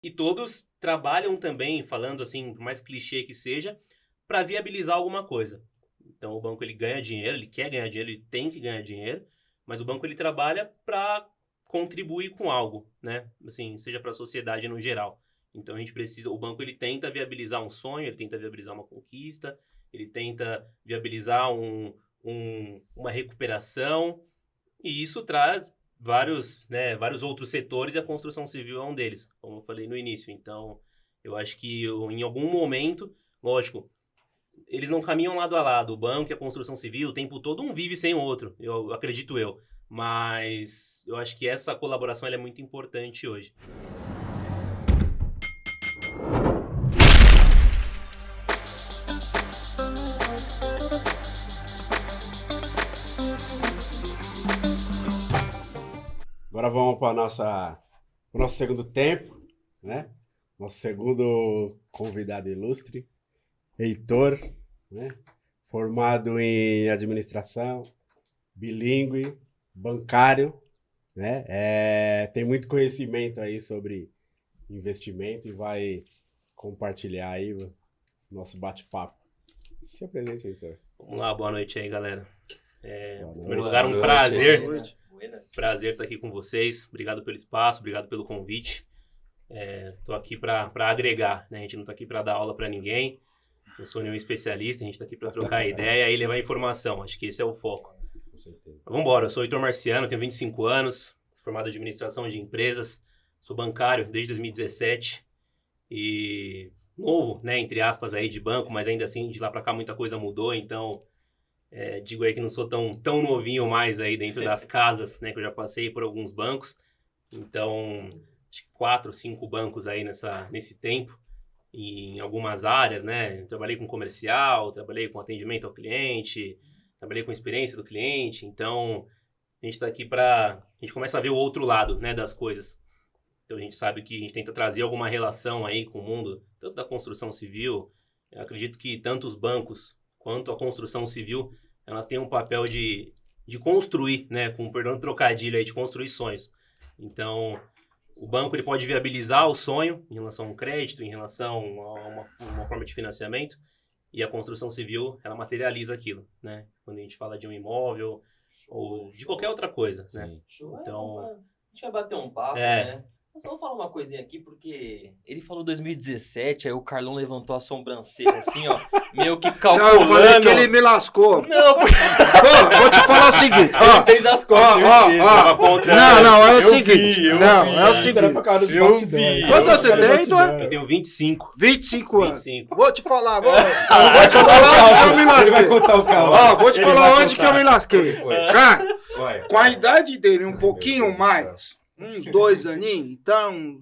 E todos trabalham também, falando assim, por mais clichê que seja, para viabilizar alguma coisa. Então o banco ele ganha dinheiro, ele quer ganhar dinheiro, ele tem que ganhar dinheiro, mas o banco ele trabalha para contribuir com algo, né? Assim, seja para a sociedade no geral. Então a gente precisa, o banco ele tenta viabilizar um sonho, ele tenta viabilizar uma conquista, ele tenta viabilizar uma recuperação, e isso traz vários outros setores e a construção civil é um deles, como eu falei no início. Então, eu acho que em algum momento, lógico, eles não caminham lado a lado. O banco e a construção civil, o tempo todo um vive sem o outro, eu acredito eu. Mas eu acho que essa colaboração ela é muito importante hoje. Agora vamos para o nosso segundo tempo, né? Nosso segundo convidado ilustre, Heitor, né? Formado em administração, bilíngue, bancário, né? Tem muito conhecimento aí sobre investimento e vai compartilhar aí o nosso bate-papo. Se apresente, Heitor. Vamos lá, boa noite aí, galera. Boa Em noite. primeiro lugar, um Boa prazer. noite. Prazer estar aqui com vocês. Obrigado pelo espaço, obrigado pelo convite. Tô aqui para agregar, né? A gente não tá aqui para dar aula para ninguém. Não sou nenhum especialista, a gente tá aqui para trocar ideia e levar informação. Acho que esse é o foco. Com certeza. Vamos embora. Eu sou Heitor Marciano, tenho 25 anos, formado em administração de empresas, sou bancário desde 2017 e novo, né, entre aspas aí de banco, mas ainda assim de lá para cá muita coisa mudou, então digo aí que não sou tão novinho mais aí dentro das casas, né, que eu já passei por alguns bancos, então acho que 4, 5 bancos aí nesse tempo, e em algumas áreas, né, trabalhei com comercial, trabalhei com atendimento ao cliente, trabalhei com experiência do cliente, então a gente está aqui a gente começa a ver o outro lado, né, das coisas. Então a gente sabe que a gente tenta trazer alguma relação aí com o mundo, tanto da construção civil, eu acredito que tanto os bancos quanto a construção civil, elas têm um papel de construir, né, com perdão do trocadilho aí, de construir sonhos. Então, o banco ele pode viabilizar o sonho em relação a um crédito, em relação a uma forma de financiamento, e a construção civil, ela materializa aquilo, né? Quando a gente fala de um imóvel ou de qualquer outra coisa, né? Show. Então, A gente vai bater um papo, né? Mas eu vou falar uma coisinha aqui, porque ele falou 2017, aí o Carlão levantou a sobrancelha assim, ó, meio que Não, calculando. eu falei que ele me lascou. Não, porque Ô, vou te falar o seguinte. ele fez as contas. Não, é o Eu seguinte. vi, eu Não, vi. é o seguinte. Quantos anos você tem, Heitor? eu tenho 25. 25 anos. 25. Vou te falar, vou te falar onde que eu me lasquei. Ele vai contar o caos. Ó, vou te Ele falar vai onde que contar. eu me lasquei. Foi. Cara, Vai. com a idade dele um pouquinho mais, uns 2 aninhos, então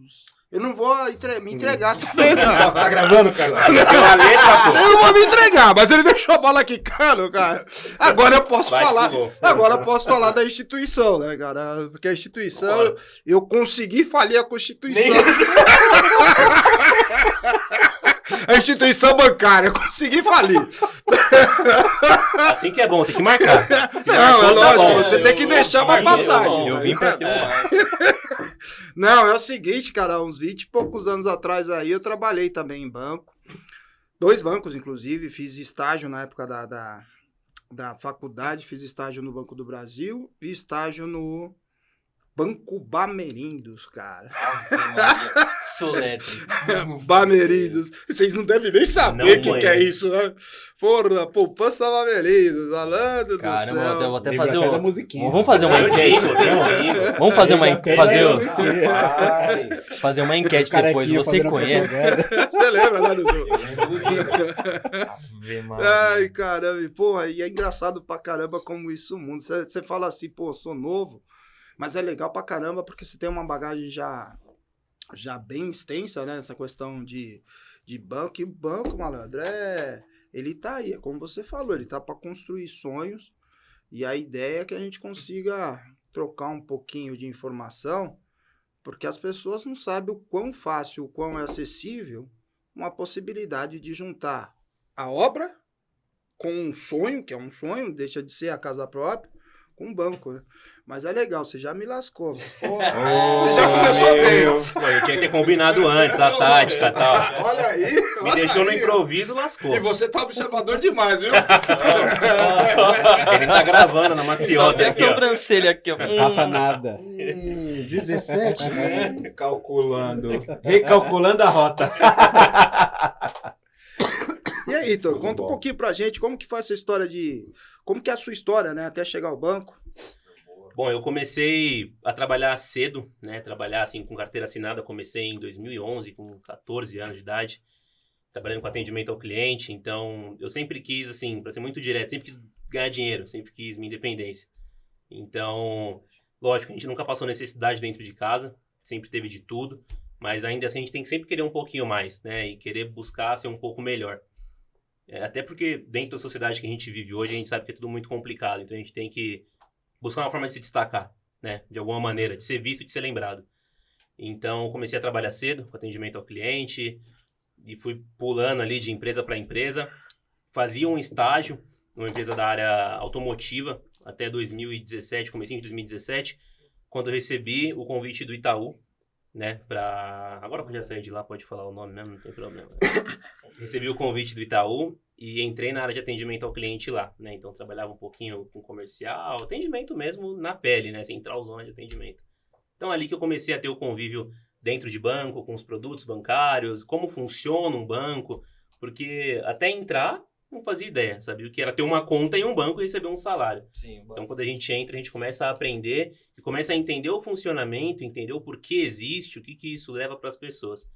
eu não vou me entregar também, não. Tá gravando, cara? Tem uma letra, pô. Eu não vou me entregar, mas ele deixou a bola quicando, cara. Agora eu posso Vai, falar. Hugo. Agora eu posso falar da instituição, né, cara? Porque a instituição, Bora. eu consegui falir a Constituição. A instituição bancária, eu consegui falir. Assim que é bom, tem que marcar. Se Não, marcou, é tá lógico, bom. você tem que deixar pra passagem. Eu vim pra ter uma... Não, é o seguinte, cara, uns 20 e poucos anos atrás aí eu trabalhei também em banco. 2 bancos, inclusive, fiz estágio na época da faculdade, fiz estágio no Banco do Brasil e estágio no Banco Bamerindos, cara. Soletre. Bamerindos. Vocês não devem nem saber Não o que é conheço. isso, né? Porra, poupança Bamerindos, falando do Caramba, eu céu. vou até Lembra fazer até da um... musiquinha. Vamos fazer uma Eu enquete. digo, eu digo. Vamos fazer uma Vai. fazer uma enquete depois. Carequinha Você fazendo conhece? propaganda. Você lembra, né, Dudu? Ave Maria. Ai, caramba, e, porra, e é engraçado pra caramba como isso muda. Você fala assim, pô, sou novo, mas é legal pra caramba porque você tem uma bagagem já bem extensa, né? Essa questão de banco. E o banco, malandro, ele tá aí, é como você falou, ele tá pra construir sonhos. E a ideia é que a gente consiga trocar um pouquinho de informação, porque as pessoas não sabem o quão fácil, o quão é acessível uma possibilidade de juntar a obra com um sonho, que é um sonho, deixa de ser a casa própria, com banco, né? Mas é legal, você já me lascou. Pô, Oh, você já começou bem. Pô, eu tinha que ter combinado antes a tática e tal. Olha aí. Me olha deixou no aí. improviso, lascou. E você tá observador demais, viu? Ele tá gravando na Só maciota tem a aqui, ó. sobrancelha aqui, ó. Passa nada. 17, né? Calculando. Recalculando a rota. E aí, Heitor, Tudo conta um bom. pouquinho pra gente, como que foi essa história de... Como que é a sua história, né? Até chegar ao banco. Bom, eu comecei a trabalhar cedo, né? Trabalhar assim com carteira assinada, comecei em 2011, com 14 anos de idade, trabalhando com atendimento ao cliente. Então, eu sempre quis, assim, para ser muito direto, sempre quis ganhar dinheiro, sempre quis minha independência. Então, lógico, a gente nunca passou necessidade dentro de casa, sempre teve de tudo, mas ainda assim a gente tem que sempre querer um pouquinho mais, né? E querer buscar ser um pouco melhor. Até porque dentro da sociedade que a gente vive hoje, a gente sabe que é tudo muito complicado, então a gente tem que buscar uma forma de se destacar, né? De alguma maneira, de ser visto e de ser lembrado. Então, comecei a trabalhar cedo, com atendimento ao cliente, e fui pulando ali de empresa para empresa. Fazia um estágio numa empresa da área automotiva até 2017, comecei em 2017, quando eu recebi o convite do Itaú, né? Agora que eu já saí de lá, pode falar o nome mesmo, não tem problema. Recebi o convite do Itaú e entrei na área de atendimento ao cliente lá, né? Então, trabalhava um pouquinho com comercial, atendimento mesmo na pele, né? Central zona de atendimento. Então, ali que eu comecei a ter o convívio dentro de banco, com os produtos bancários, como funciona um banco, porque até entrar, não fazia ideia, sabia o que era ter uma conta em um banco e receber um salário. Sim, Então, quando a gente entra, a gente começa a aprender e começa a entender o funcionamento, entender o porquê existe, o que isso leva para as pessoas.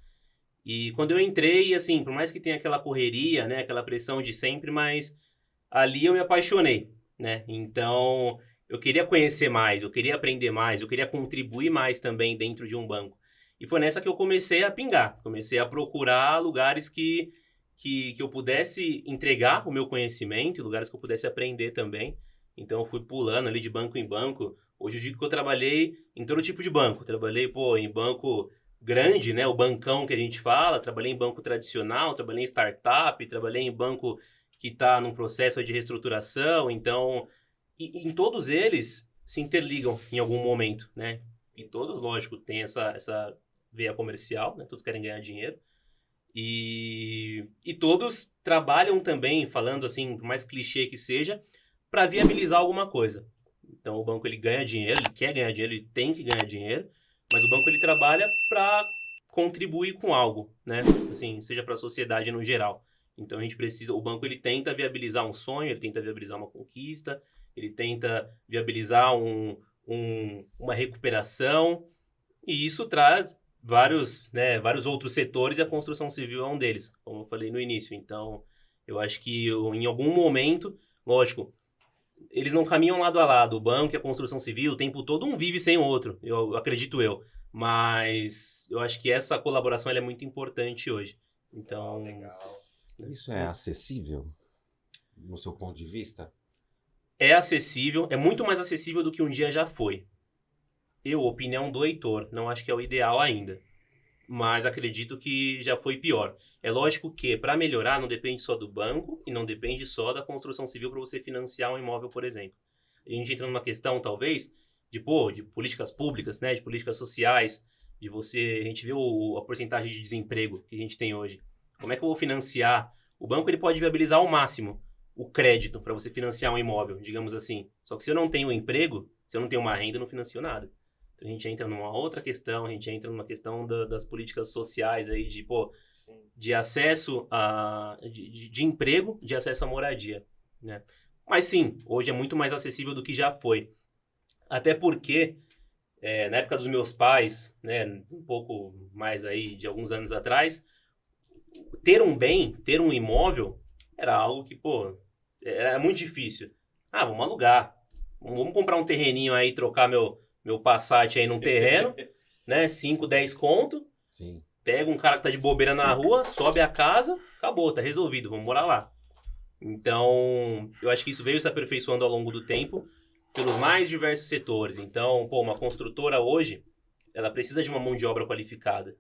E quando eu entrei, assim, por mais que tenha aquela correria, né, aquela pressão de sempre, mas ali eu me apaixonei, né? Então, eu queria conhecer mais, eu queria aprender mais, eu queria contribuir mais também dentro de um banco. E foi nessa que eu comecei a pingar, comecei a procurar lugares que eu pudesse entregar o meu conhecimento, lugares que eu pudesse aprender também. Então, eu fui pulando ali de banco em banco. Hoje eu digo que eu trabalhei em todo tipo de banco. Trabalhei, em banco grande, né? O bancão que a gente fala. Trabalhei em banco tradicional, trabalhei em startup, trabalhei em banco que está num processo de reestruturação. Então, em todos eles se interligam em algum momento, né? E todos, lógico, têm essa veia comercial, né? Todos querem ganhar dinheiro. E todos trabalham também, falando assim, por mais clichê que seja, para viabilizar alguma coisa. Então, o banco ele ganha dinheiro, ele quer ganhar dinheiro, ele tem que ganhar dinheiro, mas o banco ele trabalha para contribuir com algo, né? Assim, seja para a sociedade no geral. Então, a gente precisa, o banco ele tenta viabilizar um sonho, ele tenta viabilizar uma conquista, ele tenta viabilizar uma recuperação, e isso traz vários outros setores e a construção civil é um deles, como eu falei no início. Então, eu acho que em algum momento, lógico, eles não caminham lado a lado. O banco e a construção civil, o tempo todo um vive sem o outro, eu acredito eu. Mas eu acho que essa colaboração ela é muito importante hoje. Então, Isso é acessível, no seu ponto de vista? é acessível, é muito mais acessível do que um dia já foi. Opinião do Heitor, não acho que é o ideal ainda. Mas acredito que já foi pior. É lógico que, para melhorar, não depende só do banco e não depende só da construção civil para você financiar um imóvel, por exemplo. A gente entra numa questão, talvez, de políticas públicas, né, de políticas sociais, a gente vê a porcentagem de desemprego que a gente tem hoje. Como é que eu vou financiar? O banco ele pode viabilizar ao máximo o crédito para você financiar um imóvel, digamos assim. Só que se eu não tenho um emprego, se eu não tenho uma renda, eu não financio nada. A gente entra numa outra questão, a gente entra numa questão das políticas sociais aí, de acesso de emprego, de acesso à moradia, né? Mas sim, hoje é muito mais acessível do que já foi. Até porque, na época dos meus pais, né, um pouco mais aí de alguns anos atrás, ter um bem, ter um imóvel, era algo que, era muito difícil. Ah, vamos alugar, vamos comprar um terreninho aí, trocar meu Passat aí num terreno, né? 5, 10 conto. Sim. Pega um cara que tá de bobeira na rua, sobe a casa, acabou, tá resolvido, vamos morar lá. Então, eu acho que isso veio se aperfeiçoando ao longo do tempo pelos mais diversos setores. Então, uma construtora hoje, ela precisa de uma mão de obra qualificada.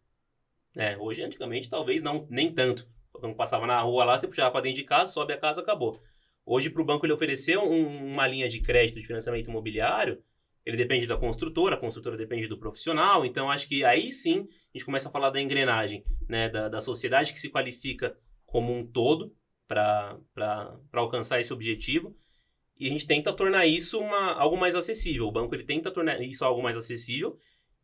Né? Hoje, antigamente, talvez nem tanto. Quando passava na rua lá, você puxava pra dentro de casa, sobe a casa, acabou. Hoje, para o banco ele oferecer uma linha de crédito de financiamento imobiliário, ele depende da construtora, a construtora depende do profissional, então acho que aí sim a gente começa a falar da engrenagem, né, da sociedade que se qualifica como um todo para alcançar esse objetivo, e a gente tenta tornar isso algo mais acessível. O banco ele tenta tornar isso algo mais acessível,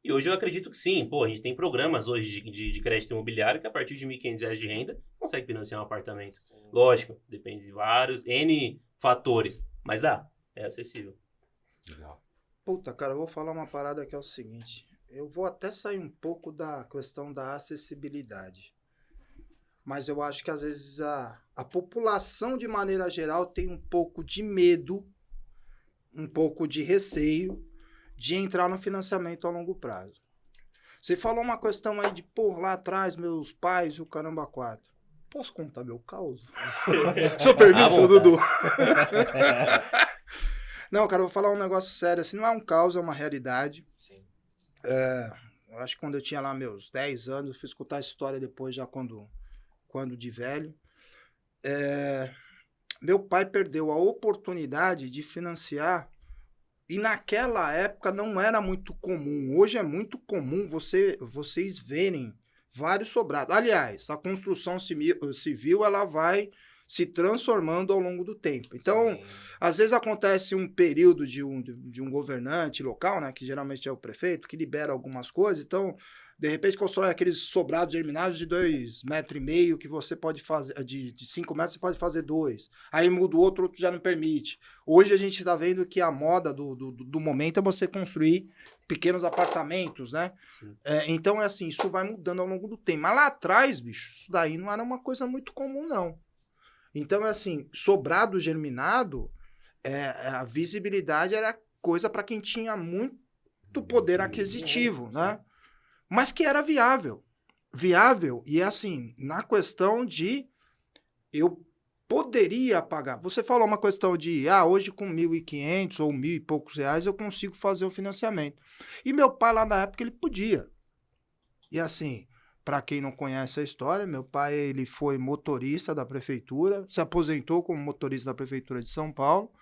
e hoje eu acredito que sim. Pô, a gente tem programas hoje de crédito imobiliário que a partir de R$ 1.500 de renda consegue financiar um apartamento. Sim. Lógico, depende de vários N fatores, mas dá, é acessível. Legal. Puta, cara, eu vou falar uma parada que é o seguinte. Eu vou até sair um pouco da questão da acessibilidade. Mas eu acho que às vezes a população, de maneira geral, tem um pouco de medo, um pouco de receio de entrar no financiamento a longo prazo. Você falou uma questão aí de, pô, lá atrás, meus pais e o caramba 4. Posso contar meu caos? Seu permisso, Dudu? Não, cara, eu vou falar um negócio sério, assim, não é um caos, é uma realidade. Sim. Eu acho que quando eu tinha lá meus 10 anos, eu fui escutar a história depois, já quando de velho. Meu pai perdeu a oportunidade de financiar, e naquela época não era muito comum. Hoje é muito comum vocês verem vários sobrados. Aliás, a construção civil ela vai se transformando ao longo do tempo. Então, Sim. às vezes acontece um período de um governante local, né, que geralmente é o prefeito, que libera algumas coisas. Então, de repente, constrói aqueles sobrados germinados de 2,5 metros que você pode fazer, de 5 metros você pode fazer 2. Aí muda o outro já não permite. Hoje a gente está vendo que a moda do momento é você construir pequenos apartamentos, né? Então, é assim, isso vai mudando ao longo do tempo. Mas lá atrás, bicho, isso daí não era uma coisa muito comum, não. Então, é assim, sobrado germinado, a visibilidade era coisa para quem tinha muito poder aquisitivo, né? Mas que era viável. Viável, e assim, na questão de eu poderia pagar. Você falou uma questão de, hoje com 1.500 ou 1.000 e poucos reais eu consigo fazer o financiamento. E meu pai lá na época ele podia. E assim, para quem não conhece a história, meu pai ele foi motorista da prefeitura, se aposentou como motorista da prefeitura de São Paulo,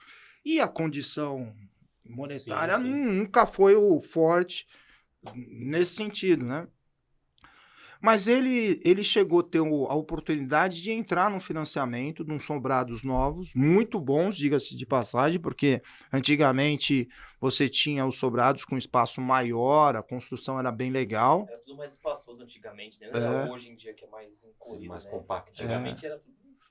e a condição monetária nunca foi o forte nesse sentido, né? Mas ele chegou a ter a oportunidade de entrar num financiamento, num sobrados novos, muito bons, diga-se de passagem, porque antigamente você tinha os sobrados com espaço maior, a construção era bem legal. Era tudo mais espaçoso antigamente, né? Não era hoje em dia que é mais encolhido, mais né? compacto. Antigamente era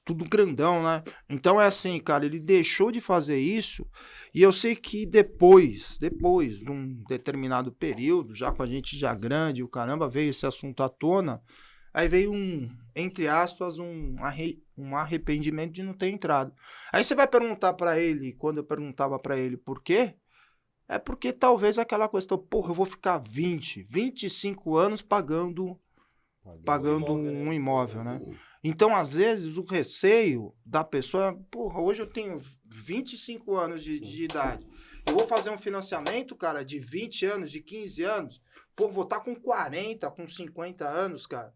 tudo grandão, né? Então é assim, cara, ele deixou de fazer isso, e eu sei que depois de um determinado período, já com a gente já grande, o caramba, veio esse assunto à tona, aí veio entre aspas, um arrependimento de não ter entrado. Aí você vai perguntar pra ele, quando eu perguntava pra ele por quê, é porque talvez aquela questão, porra, eu vou ficar 25 anos pagando um imóvel, né? Então, às vezes, o receio da pessoa... Porra, hoje eu tenho 25 anos de idade. Eu vou fazer um financiamento, cara, de 20 anos, de 15 anos. Pô, vou estar com 40, com 50 anos, cara.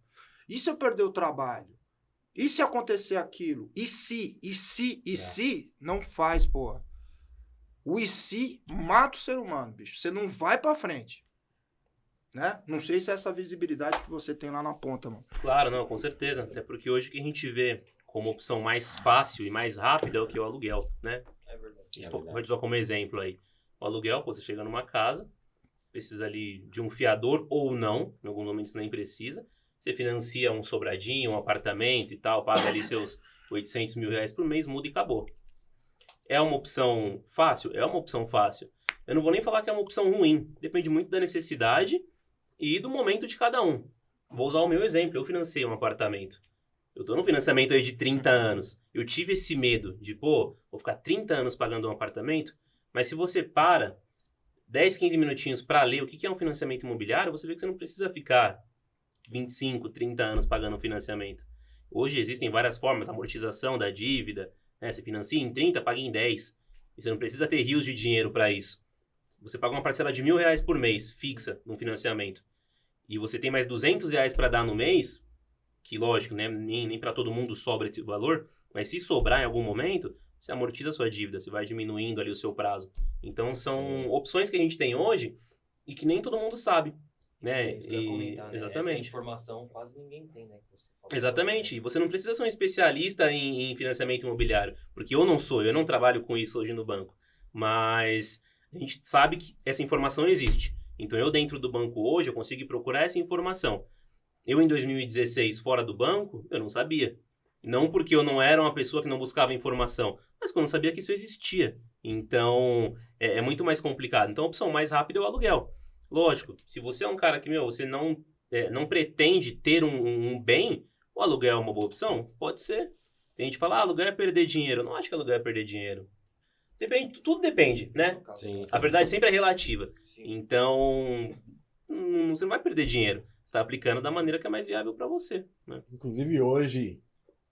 E se eu perder o trabalho? E se acontecer aquilo? E se? Não faz, porra. O e se mata o ser humano, bicho. Você não vai pra frente. Né? Não sei se é essa visibilidade que você tem lá na ponta, mano. Claro, não, com certeza. Até porque hoje o que a gente vê como opção mais fácil e mais rápida é o que é o aluguel, né? É verdade. Vou usar como exemplo aí. O aluguel, você chega numa casa, precisa ali de um fiador ou não, em alguns momentos nem precisa. Você financia um sobradinho, um apartamento e tal, paga ali seus 800 mil reais por mês, muda e acabou. É uma opção fácil? É uma opção fácil. Eu não vou nem falar que é uma opção ruim. Depende muito da necessidade e do momento de cada um. Vou usar o meu exemplo. Eu financei um apartamento. Eu tô num financiamento aí de 30 anos. Eu tive esse medo de, vou ficar 30 anos pagando um apartamento. Mas se você para 10, 15 minutinhos para ler o que é um financiamento imobiliário, você vê que você não precisa ficar 25, 30 anos pagando um financiamento. Hoje existem várias formas, amortização da dívida, né? Você financia em 30, paga em 10. E você não precisa ter rios de dinheiro para isso. Você paga uma parcela de R$1.000 por mês, fixa, num financiamento. E você tem mais R$200 para dar no mês, que lógico, né, nem para todo mundo sobra esse valor, mas se sobrar em algum momento, você amortiza a sua dívida, você vai diminuindo ali o seu prazo. Então, são opções que a gente tem hoje e que nem todo mundo sabe, né? Sim, isso que eu ia comentar, né? Essa Exatamente. informação quase ninguém tem, né? Que você falou. Exatamente. E você não precisa ser um especialista em financiamento imobiliário, porque eu não trabalho com isso hoje no banco. Mas a gente sabe que essa informação existe. Então, eu dentro do banco hoje, eu consigo procurar essa informação. Eu, em 2016, fora do banco, eu não sabia. Não porque eu não era uma pessoa que não buscava informação, mas porque eu não sabia que isso existia. Então, é muito mais complicado. Então, a opção mais rápida é o aluguel. Lógico, se você é um cara que, você não pretende ter um bem, o aluguel é uma boa opção? Pode ser. Tem gente que fala, aluguel é perder dinheiro. Eu não acho que aluguel é perder dinheiro. Depende, tudo depende, né? Sim, A verdade sempre é relativa. Sim. Então, você não vai perder dinheiro. Você está aplicando da maneira que é mais viável para você, né? Inclusive hoje,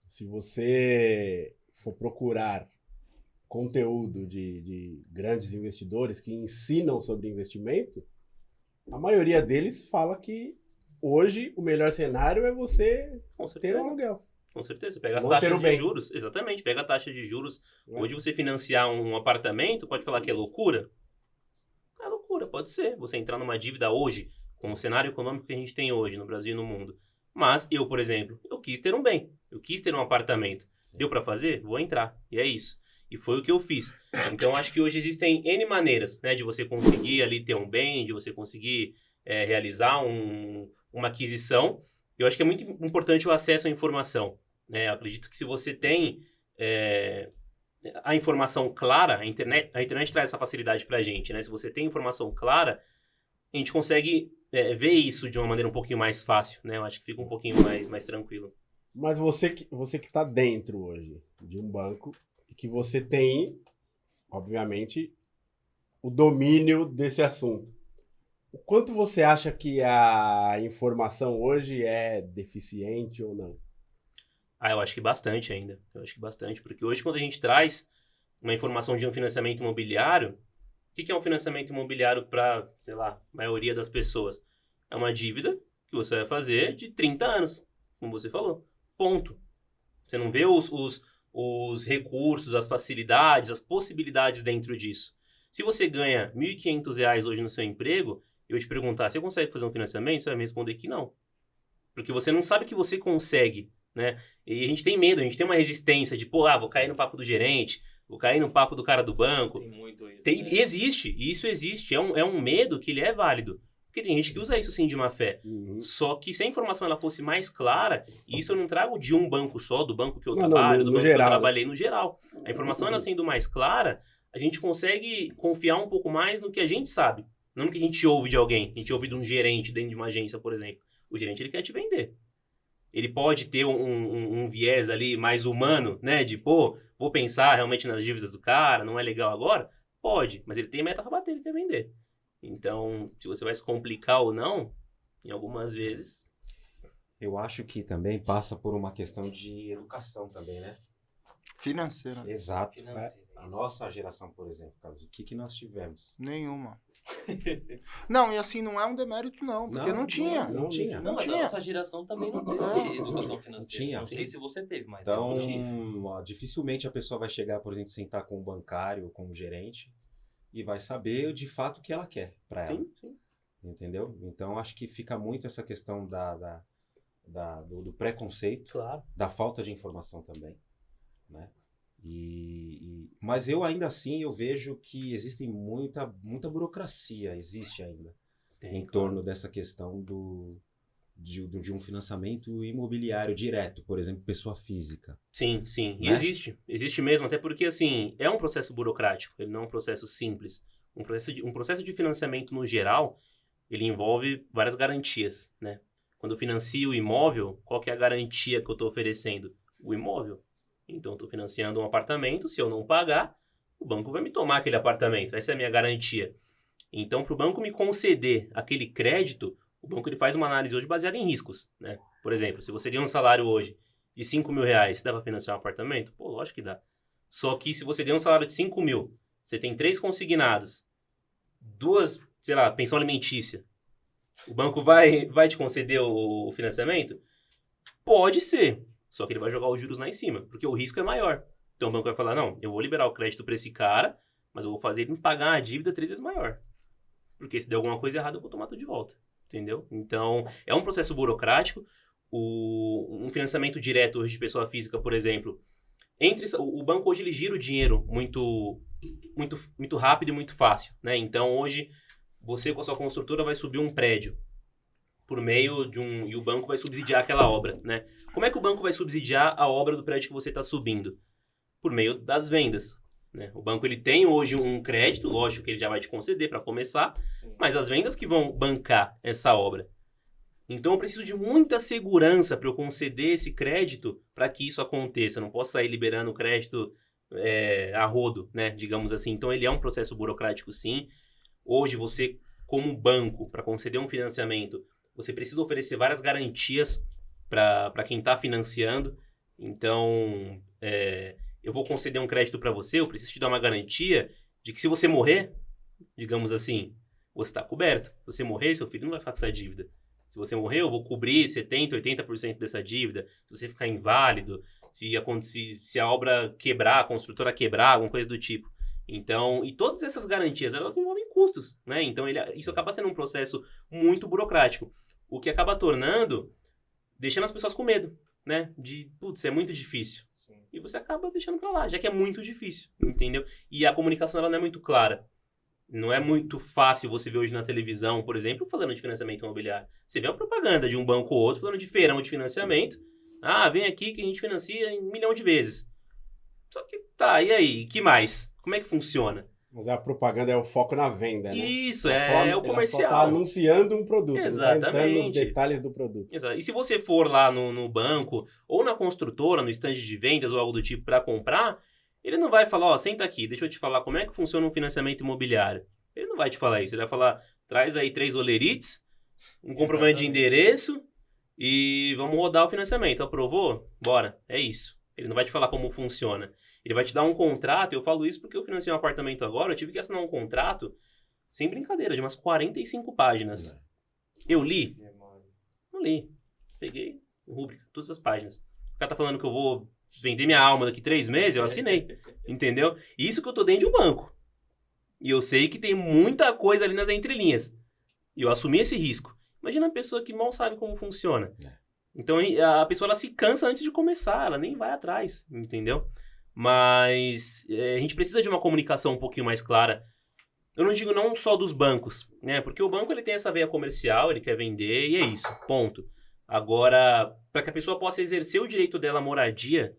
se você for procurar conteúdo de grandes investidores que ensinam sobre investimento, a maioria deles fala que hoje o melhor cenário é você Com ter certeza. um aluguel. Com certeza. Você pega as Ou ter taxas o de bem. juros. Exatamente. Pega a taxa de juros. É. Hoje você financiar um apartamento, pode falar que é loucura? É loucura, pode ser. Você entrar numa dívida hoje, com o cenário econômico que a gente tem hoje no Brasil e no mundo. Mas eu, por exemplo, eu quis ter um bem. Eu quis ter um apartamento. Deu para fazer? Vou entrar. E é isso. E foi o que eu fiz. Então, acho que hoje existem N maneiras, né, de você conseguir ali ter um bem, de você conseguir realizar uma aquisição. Eu acho que é muito importante o acesso à informação, né? Eu acredito que se você tem a informação clara, a internet traz essa facilidade pra gente, né? Se você tem informação clara, a gente consegue ver isso de uma maneira um pouquinho mais fácil, né? Eu acho que fica um pouquinho mais tranquilo. Mas você que tá dentro hoje de um banco e que você tem, obviamente, o domínio desse assunto. O quanto você acha que a informação hoje é deficiente ou não? Eu acho que bastante ainda. Eu acho que bastante, porque hoje quando a gente traz uma informação de um financiamento imobiliário, o que é um financiamento imobiliário para, sei lá, a maioria das pessoas? É uma dívida que você vai fazer de 30 anos, como você falou. Ponto. Você não vê os recursos, as facilidades, as possibilidades dentro disso. Se você ganha R$ 1.500 hoje no seu emprego, eu te perguntar, você consegue fazer um financiamento? Você vai me responder que não. Porque você não sabe que você consegue, né? E a gente tem medo, a gente tem uma resistência de, vou cair no papo do gerente, vou cair no papo do cara do banco. Tem muito isso. Existe, e isso existe. É um medo que ele é válido. Porque tem gente que usa isso sim de má fé. Uhum. Só que se a informação ela fosse mais clara, e isso eu não trago de um banco só, do banco que eu Não, trabalho, no do banco geral, que eu né? trabalhei no geral. A informação ela sendo mais clara, a gente consegue confiar um pouco mais no que a gente sabe. Não no que a gente ouve de alguém. A gente ouve de um gerente dentro de uma agência, por exemplo. O gerente ele quer te vender. Ele pode ter um viés ali mais humano, né? De, vou pensar realmente nas dívidas do cara, não é legal agora? Pode, mas ele tem meta pra bater, ele quer vender. Então, se você vai se complicar ou não, em algumas vezes... Eu acho que também passa por uma questão de educação também, né? Financeira. Exato. Financeira, A isso. nossa geração, por exemplo, Carlos, o que nós tivemos? Nenhuma. Não, e assim, não é um demérito, não, porque não tinha. Não tinha. Não, mas tinha. a nossa geração também não teve educação financeira. tinha. Não sei se você teve, mas Então, eu tive. dificilmente a pessoa vai chegar, por exemplo, sentar com um bancário ou com um gerente e vai saber de fato o que ela quer para ela. Sim. Entendeu? Então, acho que fica muito essa questão do preconceito, Claro. da falta de informação também, né? Mas eu ainda assim eu vejo que existe muita burocracia, existe ainda em torno dessa questão de um financiamento imobiliário direto, por exemplo, pessoa física. Sim. E Né? existe mesmo, até porque, assim, é um processo burocrático, ele não é um processo simples. Um processo de financiamento, no geral, ele envolve várias garantias, né? Quando eu financio o imóvel, qual que é a garantia que eu estou oferecendo? O imóvel. Então, eu estou financiando um apartamento, se eu não pagar, o banco vai me tomar aquele apartamento. Essa é a minha garantia. Então, para o banco me conceder aquele crédito, o banco ele faz uma análise hoje baseada em riscos, né? Por exemplo, se você ganha um salário hoje de R$5.000, dá para financiar um apartamento? Pô, lógico que dá. Só que se você ganha um salário de 5.000, você tem 3 consignados, 2, sei lá, pensão alimentícia, o banco vai te conceder o financiamento? Pode ser. Só que ele vai jogar os juros lá em cima, porque o risco é maior. Então o banco vai falar, não, eu vou liberar o crédito para esse cara, mas eu vou fazer ele me pagar uma dívida 3 vezes maior. Porque se der alguma coisa errada, eu vou tomar tudo de volta. Entendeu? Então, é um processo burocrático. Um financiamento direto hoje de pessoa física, por exemplo, o banco hoje ele gira o dinheiro muito rápido e muito fácil, né? Então, hoje, você com a sua construtora vai subir um prédio por meio de e o banco vai subsidiar aquela obra, né? Como é que o banco vai subsidiar a obra do prédio que você está subindo? Por meio das vendas, né? O banco ele tem hoje um crédito, lógico que ele já vai te conceder para começar, sim, mas as vendas que vão bancar essa obra. Então eu preciso de muita segurança para eu conceder esse crédito para que isso aconteça. Eu não posso sair liberando o crédito a rodo, né? Digamos assim. Então ele é um processo burocrático, sim. Hoje você, como banco, para conceder um financiamento, você precisa oferecer várias garantias para quem está financiando. Então, eu vou conceder um crédito para você, eu preciso te dar uma garantia de que se você morrer, digamos assim, você está coberto. Se você morrer, seu filho não vai ficar com essa dívida. Se você morrer, eu vou cobrir 70%, 80% dessa dívida. Se você ficar inválido, se a obra quebrar, a construtora quebrar, alguma coisa do tipo. Então, e todas essas garantias, elas envolvem custos, né? Então, isso acaba sendo um processo muito burocrático. O que acaba deixando as pessoas com medo, né? De, putz, é muito difícil. Sim. E você acaba deixando pra lá, já que é muito difícil, entendeu? E a comunicação, ela não é muito clara. Não é muito fácil você ver hoje na televisão, por exemplo, falando de financiamento imobiliário. Você vê a propaganda de um banco ou outro falando de feirão de financiamento. Ah, vem aqui que a gente financia em 1 milhão de vezes. Só que, tá, e aí? Que mais? Como é que funciona? Mas a propaganda é o foco na venda, né? Isso, é o comercial. Ela só tá anunciando um produto, exatamente, não tá entrando nos detalhes do produto. Exato. E se você for lá no banco, ou na construtora, no stand de vendas ou algo do tipo para comprar, ele não vai falar, ó, senta aqui, deixa eu te falar como é que funciona um financiamento imobiliário. Ele não vai te falar isso, ele vai falar, traz aí 3 olerites, um comprovante de endereço e vamos rodar o financiamento. Aprovou? Bora, é isso. Ele não vai te falar como funciona. Ele vai te dar um contrato, eu falo isso porque eu financei um apartamento agora, eu tive que assinar um contrato, sem brincadeira, de umas 45 páginas. Eu li? Não li. Peguei, rúbrica, todas as páginas. O cara tá falando que eu vou vender minha alma daqui 3 meses, eu assinei. Entendeu? Isso que eu tô dentro de um banco. E eu sei que tem muita coisa ali nas entrelinhas. E eu assumi esse risco. Imagina uma pessoa que mal sabe como funciona. Então a pessoa ela se cansa antes de começar, ela nem vai atrás, entendeu? Mas a gente precisa de uma comunicação um pouquinho mais clara. Eu não digo não só dos bancos, né? Porque o banco ele tem essa veia comercial, ele quer vender e é isso, ponto. Agora, para que a pessoa possa exercer o direito dela à moradia,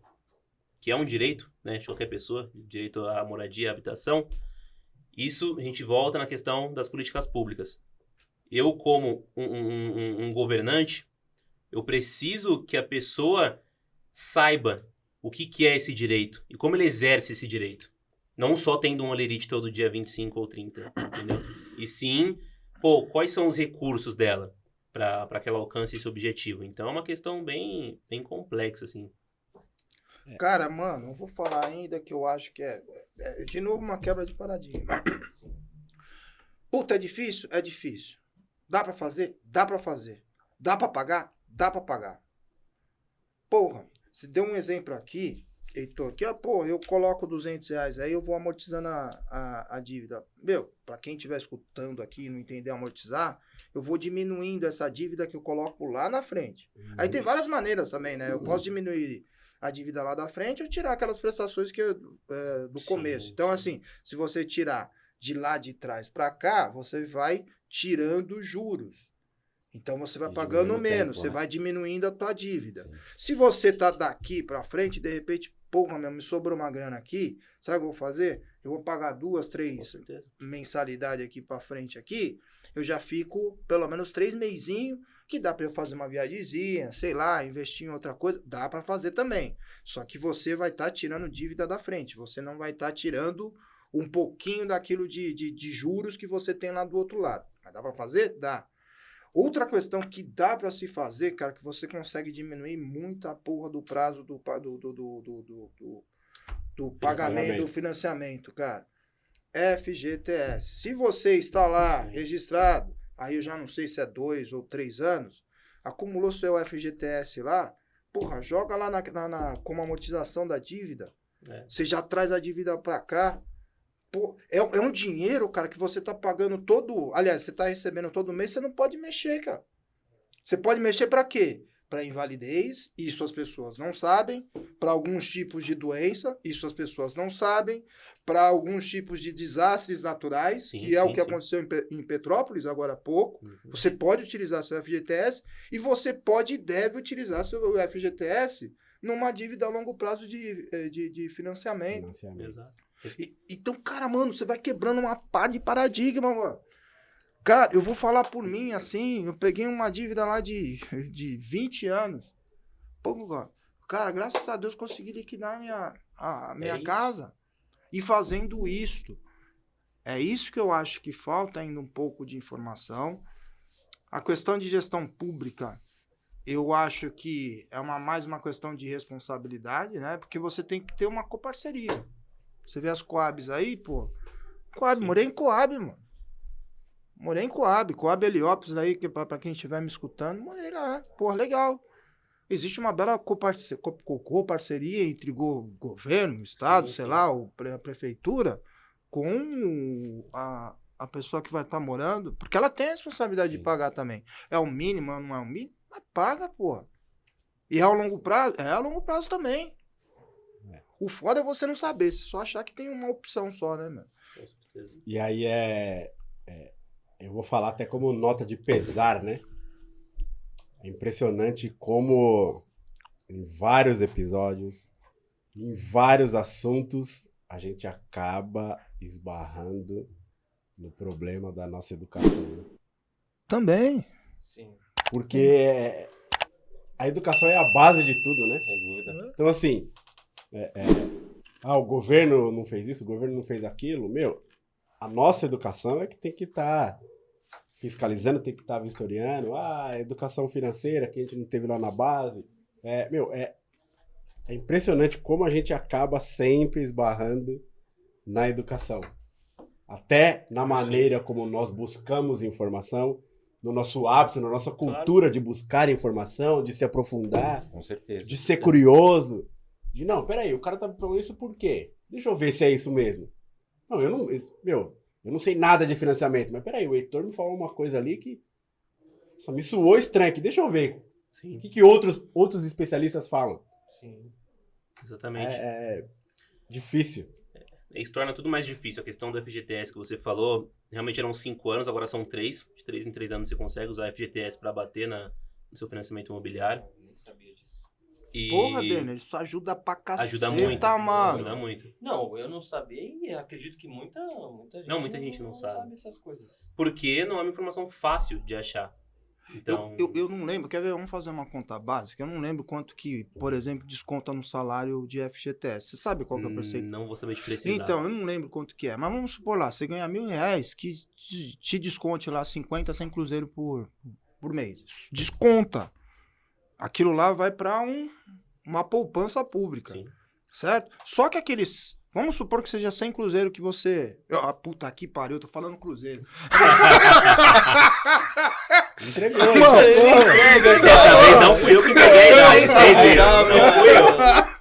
que é um direito, né, de qualquer pessoa, direito à moradia, à habitação, isso a gente volta na questão das políticas públicas. Eu, como um governante, eu preciso que a pessoa saiba o que é esse direito e como ele exerce esse direito. Não só tendo um olerite todo dia 25 ou 30, entendeu? E sim, quais são os recursos dela para que ela alcance esse objetivo. Então é uma questão bem complexa, assim. Cara, mano, eu vou falar ainda que eu acho que é de novo uma quebra de paradigma. Puta, é difícil? É difícil. Dá pra fazer? Dá pra fazer. Dá pra pagar? Dá pra pagar. Porra, se deu um exemplo aqui, Heitor, que eu coloco R$200 aí, eu vou amortizando a dívida. Meu, pra quem estiver escutando aqui e não entender amortizar, eu vou diminuindo essa dívida que eu coloco lá na frente. Aí tem várias maneiras também, né? Eu posso diminuir a dívida lá da frente ou tirar aquelas prestações que do começo. Então, assim, se você tirar de lá de trás para cá, você vai tirando juros. Então, você vai pagando menos, você vai diminuindo a tua dívida. Sim. Se você tá daqui para frente, de repente, porra, me sobrou uma grana aqui, sabe o que eu vou fazer? Eu vou pagar 2, 3 mensalidades aqui para frente aqui, eu já fico pelo menos 3 mesinhos, que dá para eu fazer uma viagemzinha, sei lá, investir em outra coisa, dá para fazer também. Só que você vai estar tirando dívida da frente, você não vai estar tirando um pouquinho daquilo de juros que você tem lá do outro lado. Mas dá para fazer? Dá. Outra questão que dá para se fazer, cara, que você consegue diminuir muito a porra do prazo do pagamento, do financiamento, cara. FGTS. Se você está lá registrado, aí eu já não sei se é 2 ou 3 anos, acumulou seu FGTS lá, porra, joga lá como amortização da dívida. Você já traz a dívida para cá. Pô, é um dinheiro, cara, que você tá pagando todo... Aliás, você tá recebendo todo mês, você não pode mexer, cara. Você pode mexer para quê? Para invalidez, isso as pessoas não sabem. Para alguns tipos de doença, isso as pessoas não sabem. Para alguns tipos de desastres naturais, que é o que aconteceu em Petrópolis agora há pouco. Você pode utilizar seu FGTS e você pode e deve utilizar seu FGTS numa dívida a longo prazo de financiamento. Exato. Então, cara, mano, você vai quebrando uma par de paradigma, mano. Cara, eu vou falar por mim, assim, eu peguei uma dívida lá de 20 anos. Pô, cara, graças a Deus consegui liquidar a minha casa. E fazendo isto. É isso que eu acho que falta ainda um pouco de informação. A questão de gestão pública, eu acho que é mais uma questão de responsabilidade, né? Porque você tem que ter uma coparceria. Você vê as Coabs aí, pô. Coab, morei em Coab, mano. Morei em Coab Heliópolis aí, que pra quem estiver me escutando, morei lá. Pô, legal. Existe uma bela coparceria entre governo, estado, sei lá, a prefeitura, com a pessoa que vai estar morando, porque ela tem a responsabilidade de pagar também. É o mínimo, não é o mínimo? Mas paga, pô. E é ao longo prazo? É a longo prazo também. O foda é você não saber, você só achar que tem uma opção só, né, meu? Com certeza. E aí eu vou falar até como nota de pesar, né? É impressionante como em vários episódios, em vários assuntos, a gente acaba esbarrando no problema da nossa educação. Né? Também. Sim. Porque a educação é a base de tudo, né? Sem dúvida. Então, assim, o governo não fez isso, o governo não fez aquilo. Meu, a nossa educação é que tem que estar fiscalizando, tem que estar vistoriando. A educação financeira que a gente não teve lá na base. É impressionante como a gente acaba sempre esbarrando na educação. Até na maneira como nós buscamos informação, no nosso hábito, na nossa cultura de buscar informação, de se aprofundar, Com certeza. de ser curioso. Não, peraí, o cara tá falando isso por quê? Deixa eu ver se é isso mesmo. Não, eu não sei nada de financiamento, mas peraí, o Heitor me falou uma coisa ali que me soou estranho aqui, deixa eu ver. Sim. O que outros especialistas falam? Sim. Exatamente. É difícil. Isso torna tudo mais difícil. A questão do FGTS que você falou, realmente eram 5 anos, agora são 3. De 3 em 3 anos você consegue usar FGTS para bater no seu financiamento imobiliário. Eu nem sabia disso. Porra, Denner, isso ajuda pra caceta, Ajuda muito, mano. ajuda muito. Não, eu não sabia e acredito que muita gente, muita gente não sabe essas coisas. Porque não é uma informação fácil de achar. Então, Eu não lembro, quer ver, vamos fazer uma conta básica, eu não lembro quanto que, por exemplo, desconta no salário de FGTS. Você sabe qual que é o percentual? não vou saber te precisar. Então, eu não lembro quanto que é, mas vamos supor lá, você ganha R$1.000, que te desconte lá 50, 100 cruzeiro por mês. Desconta. Aquilo lá vai para uma poupança pública. Sim. Certo? Só que aqueles... Vamos supor que seja 100 cruzeiro que você... puta que pariu, eu tô falando cruzeiro. Entregou. Dessa vez não fui eu que entreguei, não. Vocês viram. Não fui eu.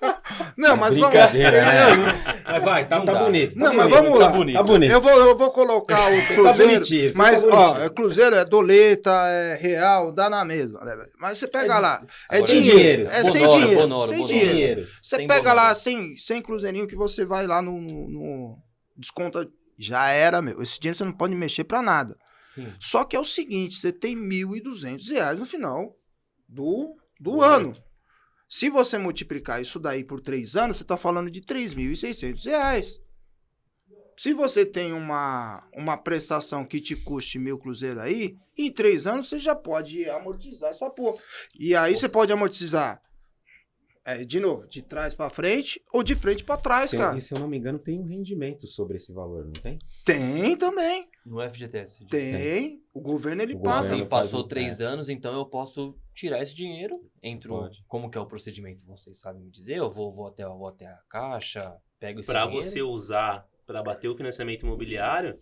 Não, mas vamos... Brincadeira, né? Mas vai, tá bonito. Não, mas vamos lá. Tá bonito. Eu vou colocar os cruzeiros, bonitinho, mas, tá ó, bonitinho. cruzeiro é doleta, é real, dá na mesma. Né? Mas você pega lá, é sem dinheiro, dinheiro. é sem Bonoro, dinheiro, bonoro, sem bonoro. dinheiro. Você Sem pega bonoro. lá 100 cruzeirinho que você vai lá no desconto, já era, meu. Esse dinheiro você não pode mexer pra nada. Sim. Só que é o seguinte, você tem R$1.200 no final do ano. Se você multiplicar isso daí por 3 anos, você está falando de R$3.600. Se você tem uma prestação que te custe 1.000 cruzeiros aí, em 3 anos você já pode amortizar essa porra. E aí você pode amortizar, de novo, de trás para frente ou de frente para trás, cara. E se eu não me engano, tem um rendimento sobre esse valor, não tem? Tem também. No FGTS. Tem. O governo, ele O passa. governo Assim, passou faz 3 anos, então eu posso tirar esse dinheiro. pode. Como que é o procedimento? Vocês sabem me dizer? Eu vou até a caixa, pego esse Para dinheiro. você usar, para bater o financiamento imobiliário,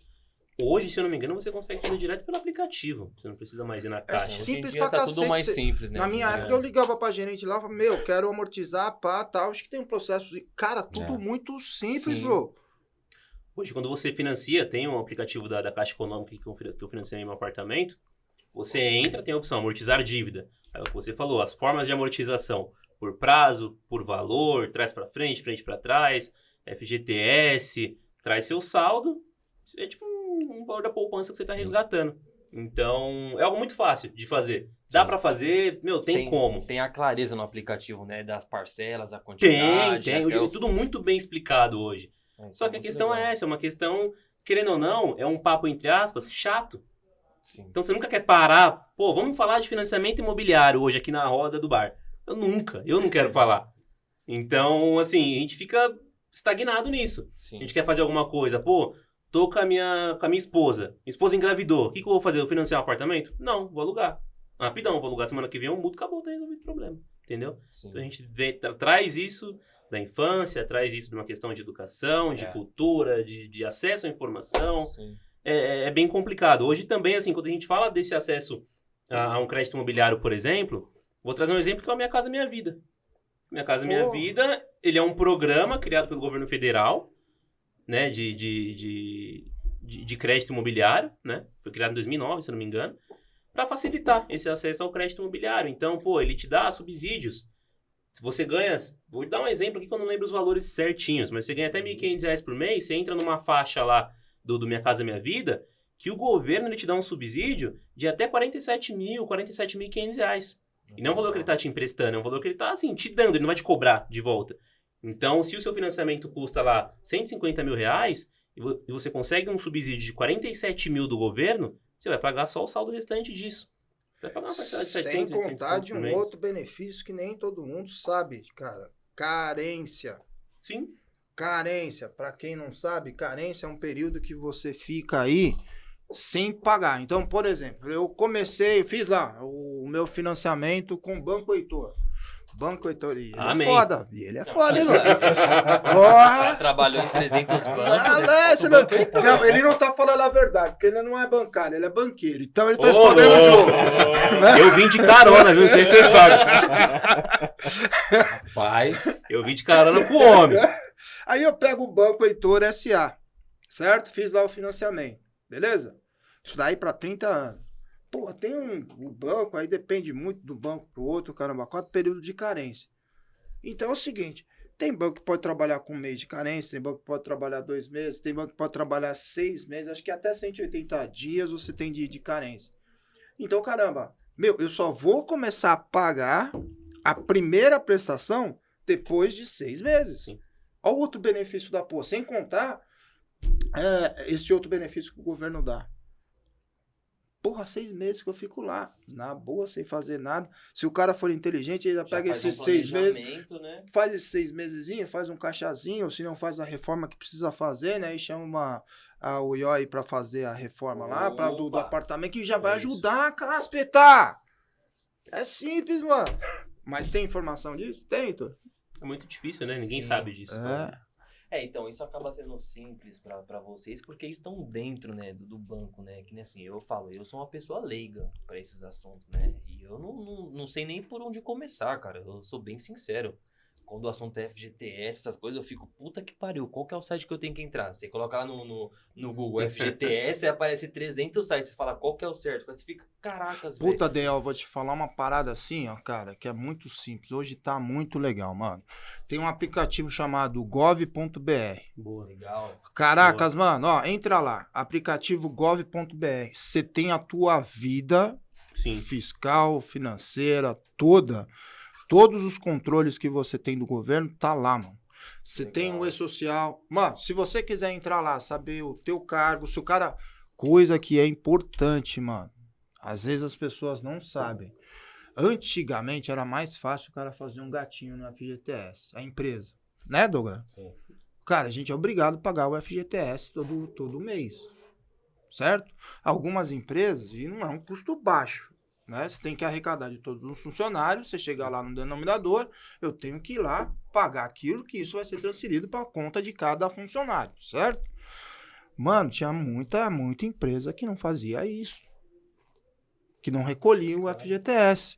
Hoje, se eu não me engano, você consegue fazer direto pelo aplicativo. Você não precisa mais ir na caixa. Hoje em simples dia pra tá cacete. tudo mais simples, né? Na minha época, eu ligava pra gerente lá e falava, meu, quero amortizar, pá, tal. Acho que tem um processo. Cara, tudo muito simples, Sim. bro. Hoje, quando você financia, tem um aplicativo da Caixa Econômica que eu financiei meu apartamento. Você entra, tem a opção amortizar dívida. É o que você falou, as formas de amortização. Por prazo, por valor, trás para frente, frente para trás, FGTS, traz seu saldo. É tipo um valor da poupança que você está resgatando. Então, é algo muito fácil de fazer. Dá para fazer, meu, tem como. Tem a clareza no aplicativo, né? Das parcelas, a quantidade. Tem. Hoje é tudo muito bem explicado hoje. Só que a questão é essa, é uma questão, querendo ou não, é um papo, entre aspas, chato. Sim. Então você nunca quer parar, pô, vamos falar de financiamento imobiliário hoje aqui na roda do bar. Eu não quero falar. Então, assim, a gente fica estagnado nisso. Sim. A gente quer fazer alguma coisa, pô, tô com a minha esposa. Minha esposa engravidou. O que eu vou fazer? Eu financiar um apartamento? Não, vou alugar. Rapidão, vou alugar semana que vem, eu mudo, acabou, tá resolvido o problema. Entendeu? Sim. Então a gente traz isso da infância, traz isso de uma questão de educação, de cultura, de acesso à informação. Sim. É bem complicado. Hoje também, assim, quando a gente fala desse acesso a um crédito imobiliário, por exemplo, vou trazer um exemplo que é o Minha Casa Minha Vida. Minha Casa Minha Vida, ele é um programa criado pelo governo federal, né, de crédito imobiliário, né? Foi criado em 2009, se eu não me engano, para facilitar esse acesso ao crédito imobiliário. Então, pô, ele te dá subsídios. Se você ganha, vou dar um exemplo aqui que eu não lembro os valores certinhos, mas você ganha até R$ 1.500 por mês, você entra numa faixa lá do Minha Casa Minha Vida, que o governo ele te dá um subsídio de até R$ 47.500. E não é um valor que ele está te emprestando, é um valor que ele está, assim, te dando, ele não vai te cobrar de volta. Então, se o seu financiamento custa lá R$150 mil e você consegue um subsídio de 47 mil do governo, você vai pagar só o saldo restante disso. Você vai pagar uma parcela de 700, Sem contar de um mês. outro benefício que nem todo mundo sabe, cara. Carência. Sim. Carência. Pra quem não sabe, carência é um período que você fica aí sem pagar. Então, por exemplo, eu fiz lá o meu financiamento com o Banco Heitor. Banco Heitor, e ele é foda. E ele é foda, hein, mano? Porra! Trabalhou em 300 bancos. Não, ele não tá falando a verdade, porque ele não é bancário, ele é banqueiro. Então ele tá escondendo o jogo. Eu vim de carona, viu? Não sei se você sabe. Rapaz, eu vim de carona com o homem. Aí eu pego o Banco Heitor S.A., certo? Fiz lá o financiamento, beleza? Isso daí pra 30 anos. Pô, tem um banco, aí depende muito do banco pro outro, caramba, 4 períodos de carência. Então é o seguinte, tem banco que pode trabalhar com um mês de carência, tem banco que pode trabalhar 2 meses, tem banco que pode trabalhar 6 meses, acho que até 180 dias você tem de carência. Então, caramba, eu só vou começar a pagar a primeira prestação depois de 6 meses. Sim. Olha o outro benefício da porra, sem contar esse outro benefício que o governo dá. Porra, 6 meses que eu fico lá, na boa, sem fazer nada. Se o cara for inteligente, ele já pega esses 6 meses, né? Faz esses 6 mesezinhos, faz um caixazinho, ou se não faz a reforma que precisa fazer, né? E chama o IOI pra fazer a reforma lá, do apartamento, que já vai ajudar a caspetar. É simples, mano. Mas tem informação disso? Tem, Heitor? É muito difícil, né? Ninguém sabe disso. Então, isso acaba sendo simples pra vocês, porque estão dentro, né, do banco, né, que nem assim, eu falo, eu sou uma pessoa leiga pra esses assuntos, né, e eu não sei nem por onde começar, cara, eu sou bem sincero. Quando o assunto é FGTS, essas coisas, eu fico, puta que pariu, qual que é o site que eu tenho que entrar? Você coloca lá no Google FGTS, aí aparece 300 sites, você fala, qual que é o certo? Aí você fica, caracas, velho. Puta, Del, vou te falar uma parada assim, ó, cara, que é muito simples. Hoje tá muito legal, mano. Tem um aplicativo chamado gov.br. Boa. Legal. Caracas, mano, ó, entra lá, aplicativo gov.br. Você tem a tua vida fiscal, financeira, toda. Todos os controles que você tem do governo tá lá, mano. Você tem o E-Social. Mano, se você quiser entrar lá, saber o teu cargo, se o cara... Coisa que é importante, mano. Às vezes as pessoas não sabem. Antigamente era mais fácil o cara fazer um gatinho no FGTS. A empresa. Né, Douglas? Sim. Cara, a gente é obrigado a pagar o FGTS todo mês. Certo? Algumas empresas, e não é um custo baixo. Né? Você tem que arrecadar de todos os funcionários, você chegar lá no denominador, eu tenho que ir lá pagar aquilo que isso vai ser transferido para a conta de cada funcionário, certo? Mano, tinha muita empresa que não fazia isso. Que não recolhia o FGTS.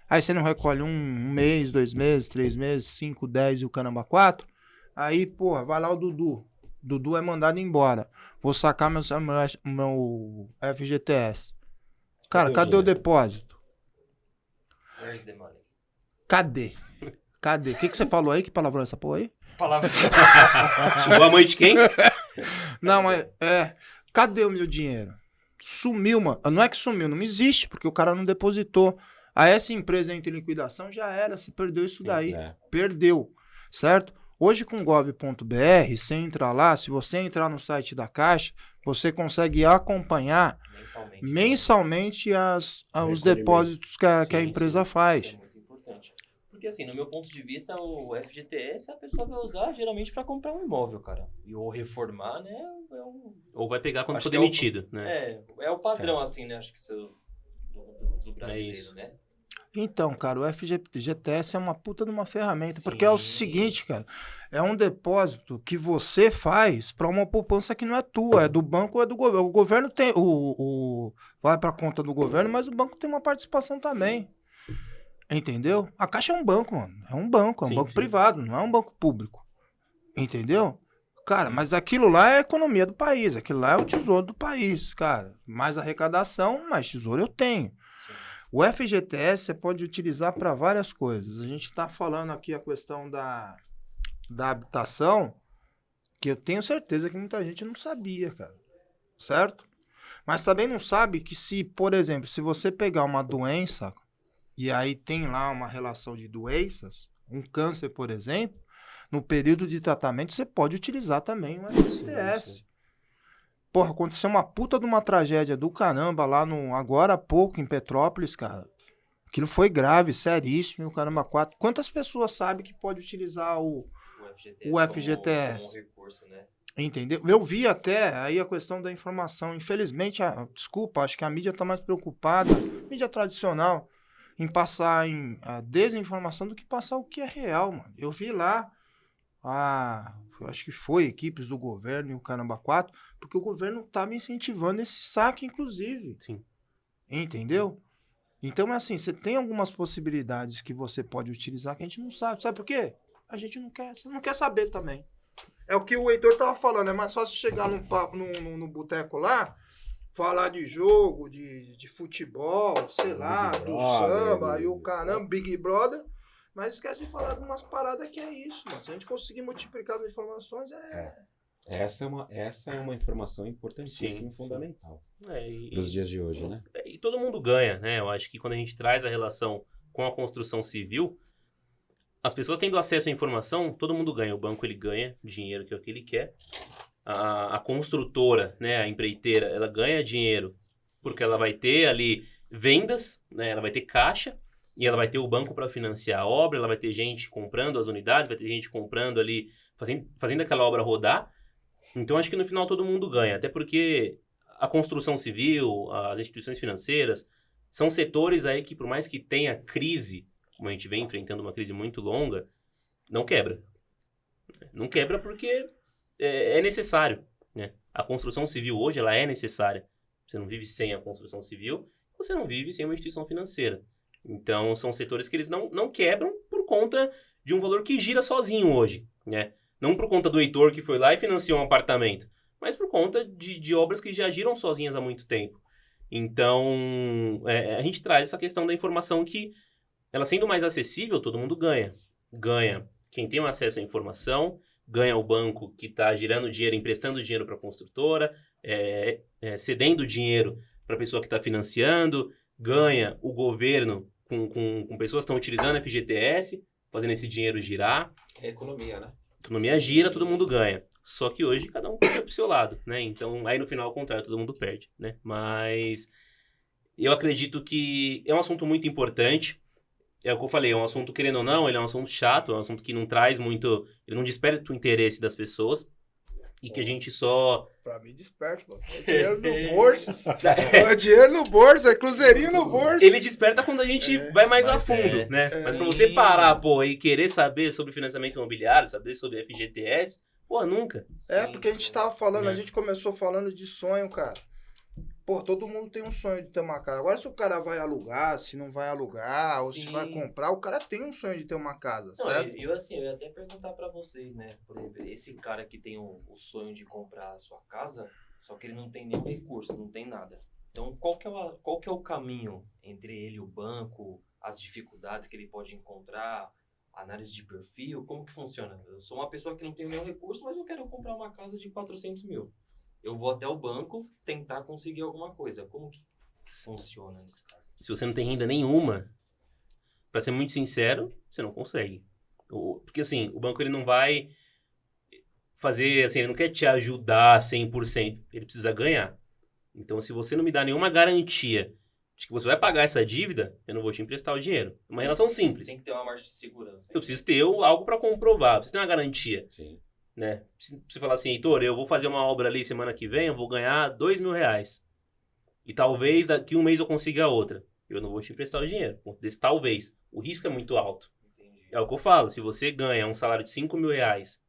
Aí você não recolhe um mês, 2 meses, 3 meses, 5, 10 e o caramba 4. Aí, porra, vai lá o Dudu. Dudu é mandado embora. Vou sacar meu FGTS. Cara, cadê o depósito? Where's the money? Cadê? O que você falou aí? Que palavrão é essa porra aí? Palavra. Chegou a mãe de quem? Não, mas cadê o meu dinheiro? Sumiu, mano. Não é que sumiu, não existe, porque o cara não depositou. Aí essa empresa entra em liquidação, já era, se perdeu isso daí. Perdeu, certo? Hoje com gov.br, você entra lá, se você entrar no site da Caixa, você consegue acompanhar mensalmente os depósitos que a empresa faz. Isso é muito importante. Porque assim, no meu ponto de vista, o FGTS a pessoa vai usar geralmente para comprar um imóvel, cara. Ou reformar, né? Ou vai pegar quando Acho for que demitido, né? É o padrão, assim, né? Acho que do brasileiro, isso. É né? Então, cara, o FGTS é uma puta de uma ferramenta, Sim. porque é o seguinte, cara, é um depósito que você faz para uma poupança que não é tua, é do banco ou é do governo. O governo tem, vai para conta do governo, mas o banco tem uma participação também, entendeu? A Caixa é um banco, mano, é um banco privado, não é um banco público, entendeu? Cara, mas aquilo lá é a economia do país, aquilo lá é o tesouro do país, cara. Mais arrecadação, mais tesouro eu tenho. O FGTS você pode utilizar para várias coisas. A gente está falando aqui a questão da habitação, que eu tenho certeza que muita gente não sabia, cara. Certo? Mas também não sabe que se, por exemplo, se você pegar uma doença, e aí tem lá uma relação de doenças, um câncer, por exemplo, no período de tratamento você pode utilizar também o FGTS. Sim. Porra, aconteceu uma puta de uma tragédia do caramba lá agora há pouco em Petrópolis, cara. Aquilo foi grave, seríssimo, o caramba 4. Quantas pessoas sabem que pode utilizar o FGTS? Como recurso, né? Entendeu? Eu vi até aí a questão da informação. Infelizmente, desculpa, acho que a mídia tá mais preocupada, mídia tradicional, em passar a desinformação do que passar o que é real, mano. Eu vi lá eu acho que foi equipes do governo e o caramba 4, porque o governo estava incentivando esse saque, inclusive. Sim. Entendeu? Então, assim, você tem algumas possibilidades que você pode utilizar que a gente não sabe. Sabe por quê? A gente não quer, você não quer saber também. É o que o Heitor tava falando, é mais fácil chegar no boteco lá, falar de jogo, de futebol, sei lá, do samba, e o caramba, Big Brother. Mas esquece de falar de umas paradas que é isso, mano. Se a gente conseguir multiplicar as informações, Essa é uma informação importantíssima e fundamental nos dias de hoje, né? E todo mundo ganha, né? Eu acho que quando a gente traz a relação com a construção civil, as pessoas tendo acesso à informação, todo mundo ganha. O banco, ele ganha dinheiro, que é o que ele quer. A construtora, né, a empreiteira, ela ganha dinheiro porque ela vai ter ali vendas, né? Ela vai ter caixa. E ela vai ter o banco para financiar a obra, ela vai ter gente comprando as unidades, vai ter gente comprando ali, fazendo aquela obra rodar. Então, acho que no final todo mundo ganha. Até porque a construção civil, as instituições financeiras, são setores aí que, por mais que tenha crise, como a gente vem enfrentando uma crise muito longa, não quebra. Não quebra porque é necessário, né? A construção civil hoje, ela é necessária. Você não vive sem a construção civil, você não vive sem uma instituição financeira. Então, são setores que eles não quebram por conta de um valor que gira sozinho hoje, né? Não por conta do Heitor que foi lá e financiou um apartamento, mas por conta de obras que já giram sozinhas há muito tempo. Então, a gente traz essa questão da informação que, ela sendo mais acessível, todo mundo ganha. Ganha quem tem acesso à informação, ganha o banco que está girando dinheiro, emprestando dinheiro para a construtora, cedendo dinheiro para a pessoa que está financiando, ganha o governo com pessoas que estão utilizando FGTS, fazendo esse dinheiro girar. É economia, né? A economia gira, todo mundo ganha. Só que hoje cada um puxa pro seu lado, né? Então, aí no final, ao contrário, todo mundo perde, né? Mas eu acredito que é um assunto muito importante. É o que eu falei, é um assunto, querendo ou não, ele é um assunto chato, é um assunto que não traz muito... Ele não desperta o interesse das pessoas. E que a gente só... Pra mim, desperta, mano. É dinheiro no bolso. É dinheiro no bolso, é cruzeirinho no bolso. Ele desperta quando a gente vai mais a fundo, né? Mas pra você parar, pô, e querer saber sobre financiamento imobiliário, saber sobre FGTS, Pô, nunca. Porque a gente tava falando, É. a gente começou falando de sonho, cara. Pô, todo mundo tem um sonho de ter uma casa. Agora, se o cara vai alugar, se não vai alugar, ou se Sim. vai comprar, o cara tem um sonho de ter uma casa, Não, certo? eu ia até perguntar pra vocês, né? Por exemplo, esse cara que tem o sonho de comprar a sua casa, só que ele não tem nenhum recurso, não tem nada. Então, qual que é o caminho entre ele e o banco, as dificuldades que ele pode encontrar, análise de perfil, como que funciona? Eu sou uma pessoa que não tem nenhum recurso, mas eu quero comprar uma casa de 400 mil. Eu vou até o banco tentar conseguir alguma coisa. Como que funciona nesse caso? Se você não tem renda nenhuma, pra ser muito sincero, você não consegue. Porque assim, o banco ele não vai fazer, assim, ele não quer te ajudar 100%, ele precisa ganhar. Então, se você não me dá nenhuma garantia de que você vai pagar essa dívida, eu não vou te emprestar o dinheiro. É uma relação simples. Tem que ter uma margem de segurança. Eu preciso ter algo pra comprovar, preciso ter uma garantia, Sim. né? Se você falar assim, Heitor, eu vou fazer uma obra ali semana que vem, eu vou ganhar R$2.000. E talvez daqui um mês eu consiga outra. Eu não vou te emprestar o dinheiro. Desse talvez. O risco é muito alto. Entendi. É o que eu falo. Se você ganha um salário de R$5.000,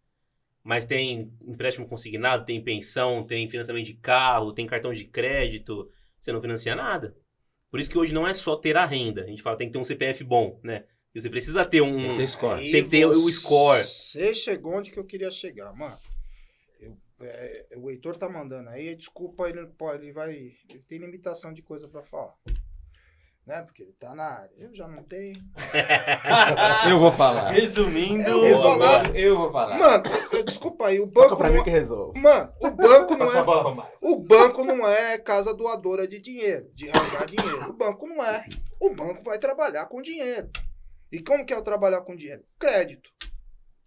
mas tem empréstimo consignado, tem pensão, tem financiamento de carro, tem cartão de crédito, você não financia nada. Por isso que hoje não é só ter a renda. A gente fala que tem que ter um CPF bom, né? E você precisa ter um... Tem que ter score. Aí Tem que ter o score. Você chegou onde que eu queria chegar, mano. O Heitor tá mandando aí, desculpa, ele não pode, ele tem limitação de coisa pra falar. Né? Porque ele tá na área. Eu já não tenho. Eu vou falar. Resumindo, Eu vou falar. Eu vou falar. Mano, desculpa aí, o Toca banco pra não mim que resolve. Mano, o banco não Passa a é. bola, Romário. O banco não é casa doadora de dinheiro, de rasgar dinheiro. O banco não é. O banco vai trabalhar com dinheiro. E como que é o trabalhar com dinheiro? Crédito.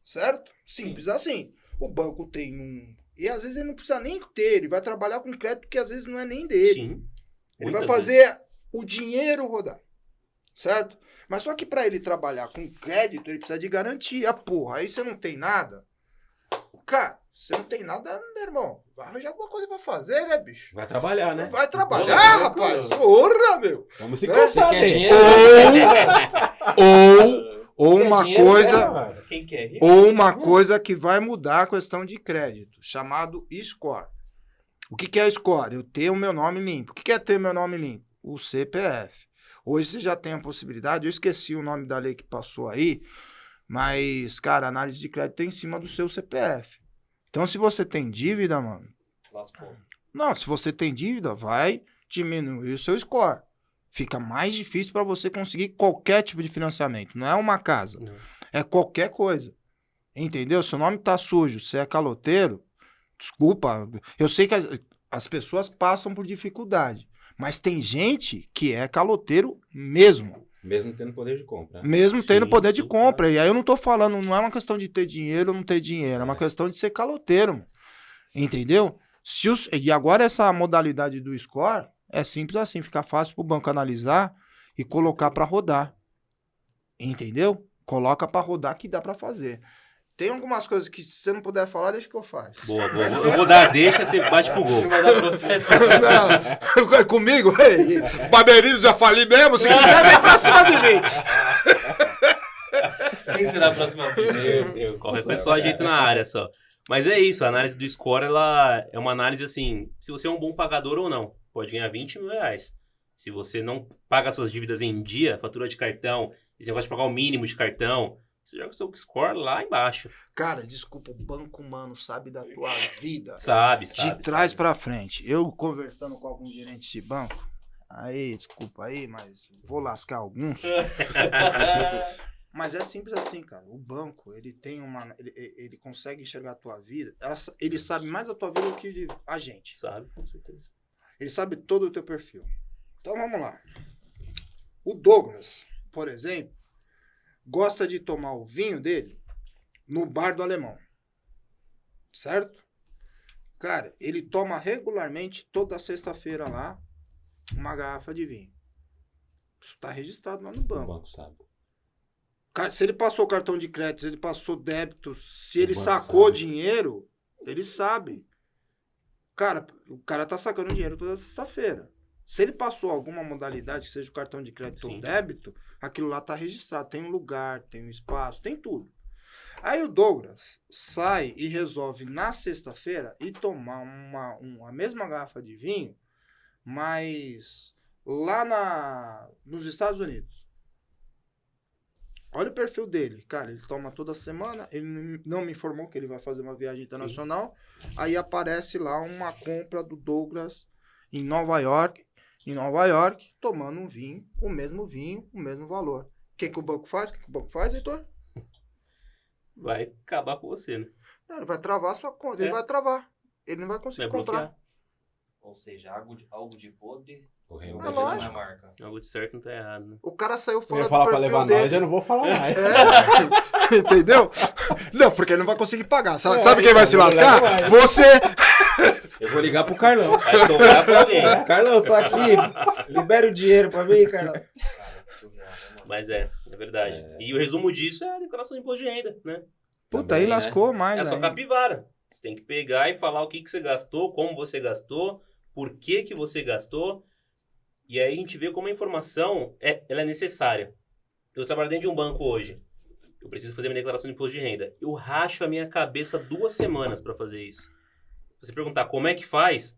Certo? Simples assim. O banco tem um... E às vezes ele não precisa nem ter. Ele vai trabalhar com crédito que às vezes não é nem dele. Sim. Ele Muitas vai fazer o dinheiro rodar. Certo? Mas só que para ele trabalhar com crédito, ele precisa de garantia, porra. Aí você não tem nada. Cara, você não tem nada, meu irmão. Vai arranjar alguma coisa pra fazer, né, bicho? Vai trabalhar, né? Vai trabalhar, Olha, rapaz. Porra, meu. Vamos se Você cansar, quer né? dinheiro? Ou uma coisa... Mano. Quem quer rir? Ou uma coisa que vai mudar a questão de crédito, chamado score. O que é score? Eu tenho o meu nome limpo. O que é ter meu nome limpo? O CPF. Hoje você já tem a possibilidade, eu esqueci o nome da lei que passou aí, mas, cara, a análise de crédito é em cima do seu CPF. Então, se você tem dívida, mano, Lascou. não, se você tem dívida, vai diminuir o seu score. Fica mais difícil para você conseguir qualquer tipo de financiamento. Não é uma casa. Não. É qualquer coisa. Entendeu? Seu nome tá sujo, você é caloteiro, desculpa. Eu sei que as pessoas passam por dificuldade. Mas tem gente que é caloteiro mesmo. Mesmo tendo poder de compra. Mesmo tendo Sim, poder de sim, compra. E aí eu não tô falando, não é uma questão de ter dinheiro ou não ter dinheiro. É uma questão de ser caloteiro. Mano. Entendeu? E agora essa modalidade do score é simples assim. Fica fácil pro banco analisar e colocar para rodar. Entendeu? Coloca para rodar que dá para fazer. Tem algumas coisas que se você não puder falar, deixa que eu faço. Boa, boa. Eu vou dar deixa, você bate pro gol. Não vai dar processo. Não, comigo? Ei, Barbeirinho, já falei mesmo. Se quiser, vem pra cima de mim. Quem será a próxima vídeo? Qualquer coisa só ajeita na área só. Mas é isso, a análise do score, ela é uma análise assim, se você é um bom pagador ou não. Pode ganhar R$20.000. Se você não paga suas dívidas em dia, fatura de cartão, e você vai pagar o mínimo de cartão, você joga o seu score lá embaixo. Cara, desculpa, o banco humano sabe da tua vida. Sabe. De trás pra frente. Eu conversando com alguns gerentes de banco, aí, desculpa aí, mas vou lascar alguns. Mas é simples assim, cara. O banco, ele tem uma... Ele consegue enxergar a tua vida. Ele sabe mais da tua vida do que a gente. Sabe, com certeza. Ele sabe todo o teu perfil. Então, vamos lá. O Douglas, por exemplo, gosta de tomar o vinho dele no bar do alemão. Certo? Cara, ele toma regularmente, toda sexta-feira lá, uma garrafa de vinho. Isso tá registrado lá no O banco. banco sabe. Cara, se ele passou cartão de crédito, se ele passou débito, se ele banco sacou sabe. dinheiro, ele sabe. Cara, o cara tá sacando dinheiro toda sexta-feira. Se ele passou alguma modalidade, que seja o cartão de crédito Sim. ou débito, aquilo lá tá registrado. Tem um lugar, tem um espaço, tem tudo. Aí o Douglas sai e resolve na sexta-feira ir tomar a mesma garrafa de vinho, mas lá nos Estados Unidos. Olha o perfil dele. Cara, ele toma toda semana, ele não me informou que ele vai fazer uma viagem internacional. Sim. Aí aparece lá uma compra do Douglas em Nova York, tomando um vinho, o mesmo valor. O que o banco faz? Heitor? Vai acabar com você, né? Não, ele vai travar a sua conta. Ele vai travar. Ele não vai conseguir comprar. Ou seja, algo de podre. É lógico. Algo de certo não tá errado, né? O cara saiu fora eu ia falar do pra perfil levar dele. nós, eu não vou falar mais. Entendeu? Não, porque ele não vai conseguir pagar. Sabe quem vai se lascar? Você! Eu vou ligar pro Carlão. Vai sobrar pra alguém. Carlão, tô aqui. Libera o dinheiro pra mim, Carlão. Mas é verdade. E o resumo disso é a declaração de imposto de renda, né? Puta, também, aí lascou mais. É só capivara. Você tem que pegar e falar o que você gastou, como você gastou, por que você gastou. E aí a gente vê como a informação ela é necessária. Eu trabalho dentro de um banco hoje. Eu preciso fazer minha declaração de imposto de renda. Eu racho a minha cabeça 2 semanas para fazer isso. Se você perguntar como é que faz,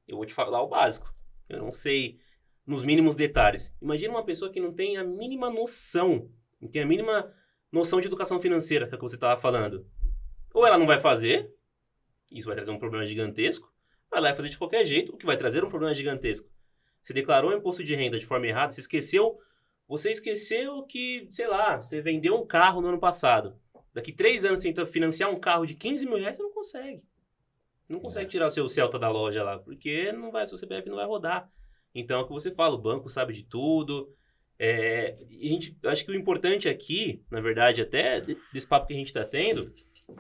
eu vou te falar o básico. Eu não sei nos mínimos detalhes. Imagina uma pessoa que não tem a mínima noção, não tem a mínima noção de educação financeira, que é o que você estava falando. Ou ela não vai fazer, isso vai trazer um problema gigantesco, ou ela vai fazer de qualquer jeito, o que vai trazer um problema gigantesco. Você declarou o imposto de renda de forma errada, você esqueceu que, sei lá, você vendeu um carro no ano passado. Daqui 3 anos você tenta financiar um carro de 15 mil reais, você não consegue. Não consegue tirar o seu Celta da loja lá, porque seu CPF não vai rodar. Então é o que você fala, o banco sabe de tudo. Eu acho que o importante aqui, na verdade, até desse papo que a gente está tendo,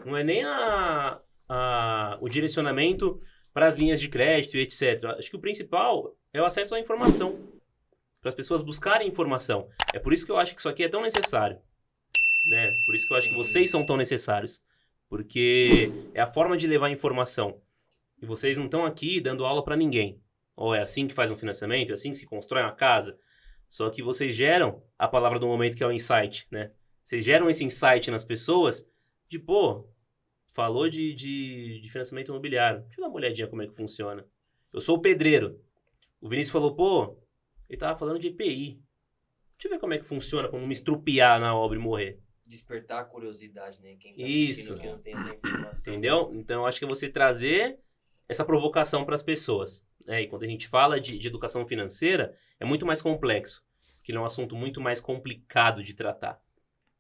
não é nem o direcionamento para as linhas de crédito e etc. Acho que o principal é o acesso à informação, para as pessoas buscarem informação. É por isso que eu acho que isso aqui é tão necessário, né? Por isso que eu acho que vocês são tão necessários, porque é a forma de levar informação. E vocês não estão aqui dando aula para ninguém. Ou é assim que faz um financiamento, é assim que se constrói uma casa. Só que vocês geram a palavra do momento, que é o insight, né? Vocês geram esse insight nas pessoas de, falou de financiamento imobiliário. Deixa eu dar uma olhadinha como é que funciona. Eu sou o pedreiro. O Vinícius falou, ele tava falando de EPI. Deixa eu ver como é que funciona, como me estrupiar na obra e morrer. Despertar a curiosidade, né? Quem tá Isso. que não tem essa informação. Entendeu? Então, eu acho que é você trazer essa provocação para as pessoas. E quando a gente fala de educação financeira, é muito mais complexo, porque é um assunto muito mais complicado de tratar.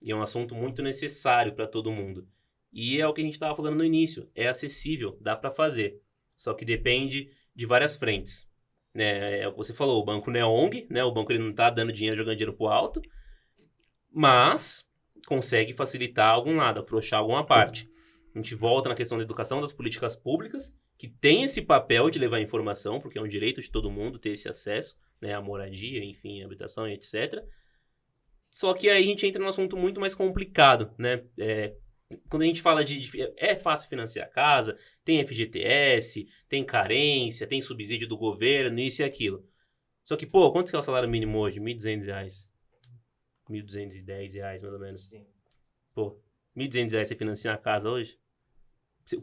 E é um assunto muito necessário para todo mundo. E é o que a gente estava falando no início. É acessível, dá para fazer. Só que depende de várias frentes. Né? É o que você falou, o banco não é ONG, né? O banco ele não está dando dinheiro, jogando dinheiro pro alto, mas consegue facilitar algum lado, afrouxar alguma parte. A gente volta na questão da educação, das políticas públicas, que tem esse papel de levar informação, porque é um direito de todo mundo ter esse acesso, né, à moradia, enfim, à habitação e etc. Só que aí a gente entra num assunto muito mais complicado, né? Quando a gente fala é fácil financiar a casa, tem FGTS, tem carência, tem subsídio do governo, isso e aquilo. Só que, quanto que é o salário mínimo hoje? R$1.200. R$1.210, mais ou menos. Sim. R$1.200 você financia a casa hoje?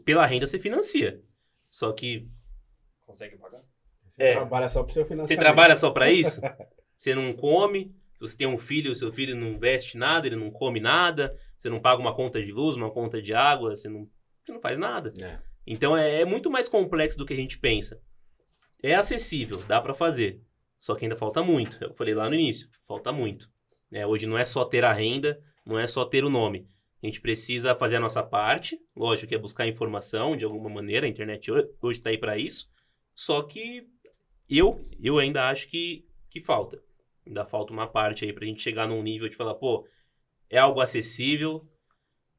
Pela renda você financia. Só que... Consegue pagar? Você trabalha só pro seu financiamento. Você trabalha só pra isso? Você não come, você tem um filho, o seu filho não veste nada, ele não come nada, você não paga uma conta de luz, uma conta de água, você não faz nada. Então é muito mais complexo do que a gente pensa. É acessível, dá pra fazer. Só que ainda falta muito. Eu falei lá no início, falta muito. Hoje não é só ter a renda, não é só ter o nome. A gente precisa fazer a nossa parte, lógico que é buscar informação de alguma maneira, a internet hoje está aí para isso, só que eu ainda acho que falta. Ainda falta uma parte aí para a gente chegar num nível de falar, é algo acessível,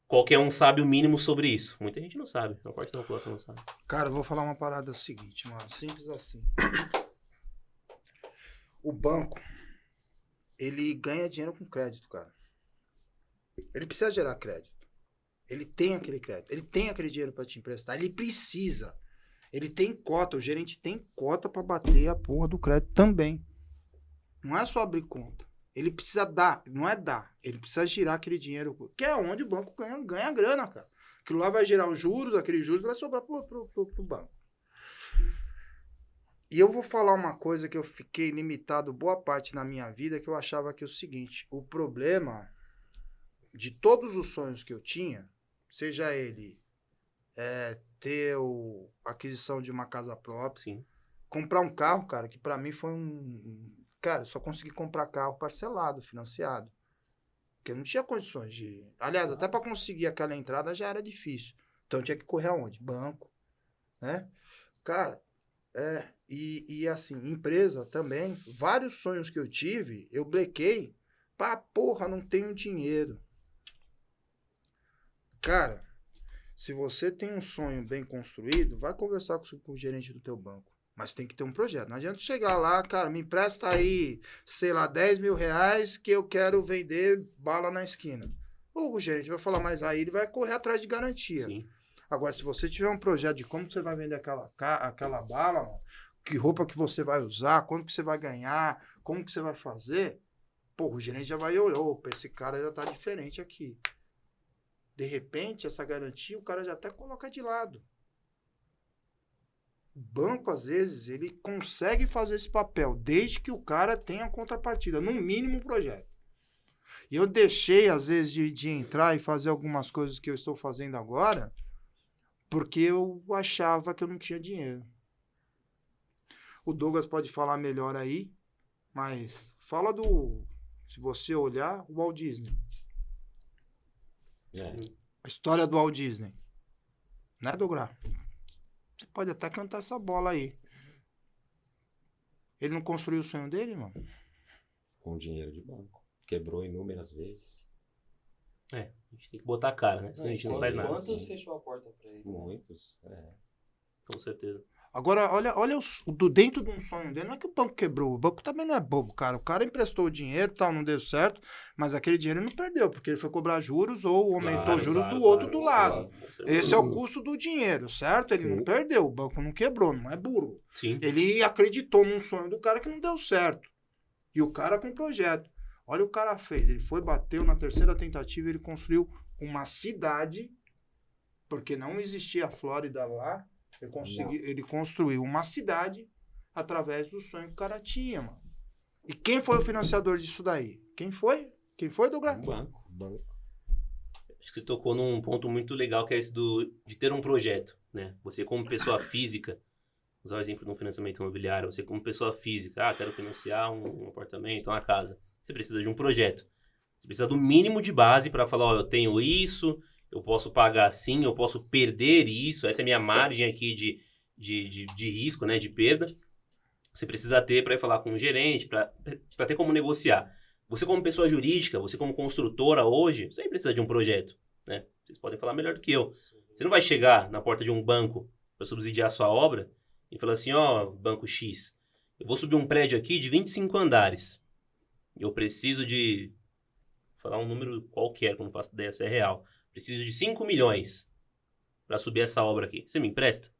qualquer um sabe o mínimo sobre isso. Muita gente não sabe, uma parte da população não sabe. Cara, eu vou falar uma parada seguinte, mano, simples assim. O banco, ele ganha dinheiro com crédito, cara. Ele precisa gerar crédito. Ele tem aquele crédito. Ele tem aquele dinheiro para te emprestar. Ele precisa. Ele tem cota. O gerente tem cota para bater a porra do crédito também. Não é só abrir conta. Ele precisa dar, não é dar, ele precisa girar aquele dinheiro, que é onde o banco ganha grana, cara. Aquilo lá vai gerar os juros, aqueles juros vai sobrar pro banco. E eu vou falar uma coisa que eu fiquei limitado boa parte na minha vida, que eu achava que é o seguinte, o problema de todos os sonhos que eu tinha, seja ele ter a aquisição de uma casa própria, Sim. comprar um carro, cara, que pra mim foi Cara, eu só consegui comprar carro parcelado, financiado. Porque eu não tinha condições de... Aliás, até pra conseguir aquela entrada já era difícil. Então eu tinha que correr aonde? Banco, né? Cara, e assim, empresa também. Vários sonhos que eu tive, eu blequei. Porra, não tenho dinheiro. Cara, se você tem um sonho bem construído, vai conversar com o gerente do teu banco. Mas tem que ter um projeto. Não adianta chegar lá, cara, me empresta aí, sei lá, 10 mil reais que eu quero vender bala na esquina. O gerente vai falar, mas aí ele vai correr atrás de garantia. Sim. Agora, se você tiver um projeto de como você vai vender aquela bala, mano, que roupa que você vai usar, quanto que você vai ganhar, como que você vai fazer, o gerente já vai olhar, opa, esse cara já tá diferente aqui. De repente, essa garantia, o cara já até coloca de lado. O banco, às vezes, ele consegue fazer esse papel, desde que o cara tenha contrapartida, no mínimo um projeto. E eu deixei, às vezes, de entrar e fazer algumas coisas que eu estou fazendo agora, porque eu achava que eu não tinha dinheiro. O Douglas pode falar melhor aí, mas fala se você olhar, o Walt Disney. A história do Walt Disney. Né, Douglas? Você pode até cantar essa bola aí. Ele não construiu o sonho dele, mano? Com dinheiro de banco. Quebrou inúmeras vezes. A gente tem que botar a cara, né? Senão a gente não faz nada. Quantos fechou a porta pra ele? Muitos, Com certeza. Agora, olha dentro de um sonho dele, não é que o banco quebrou, o banco também não é bobo, cara. O cara emprestou o dinheiro, tal, não deu certo, mas aquele dinheiro ele não perdeu, porque ele foi cobrar juros ou aumentou juros do outro do lado. Esse é o custo do dinheiro, certo? Ele não perdeu, o banco não quebrou, não é burro. Sim. Ele acreditou num sonho do cara que não deu certo. E o cara com projeto. Olha o que o cara fez, ele bateu na terceira tentativa, ele construiu uma cidade, porque não existia a Flórida lá. Ele construiu uma cidade através do sonho que o cara tinha, mano. E quem foi o financiador disso daí? Quem foi? Quem foi, Douglas? Banco. Acho que você tocou num ponto muito legal, que é esse de ter um projeto, né? Você como pessoa física, usar o exemplo de um financiamento imobiliário, você como pessoa física, quero financiar um apartamento, uma casa. Você precisa de um projeto. Você precisa do mínimo de base para falar, eu tenho isso, eu posso pagar assim, eu posso perder isso, essa é a minha margem aqui de risco, né, de perda. Você precisa ter para ir falar com o gerente, para ter como negociar. Você como pessoa jurídica, você como construtora hoje, você precisa de um projeto, né? Vocês podem falar melhor do que eu. Você não vai chegar na porta de um banco para subsidiar a sua obra e falar assim, banco X, eu vou subir um prédio aqui de 25 andares. Eu preciso de... Vou falar um número qualquer, que eu não faço ideia se é real. Preciso de 5 milhões para subir essa obra aqui. Você me empresta?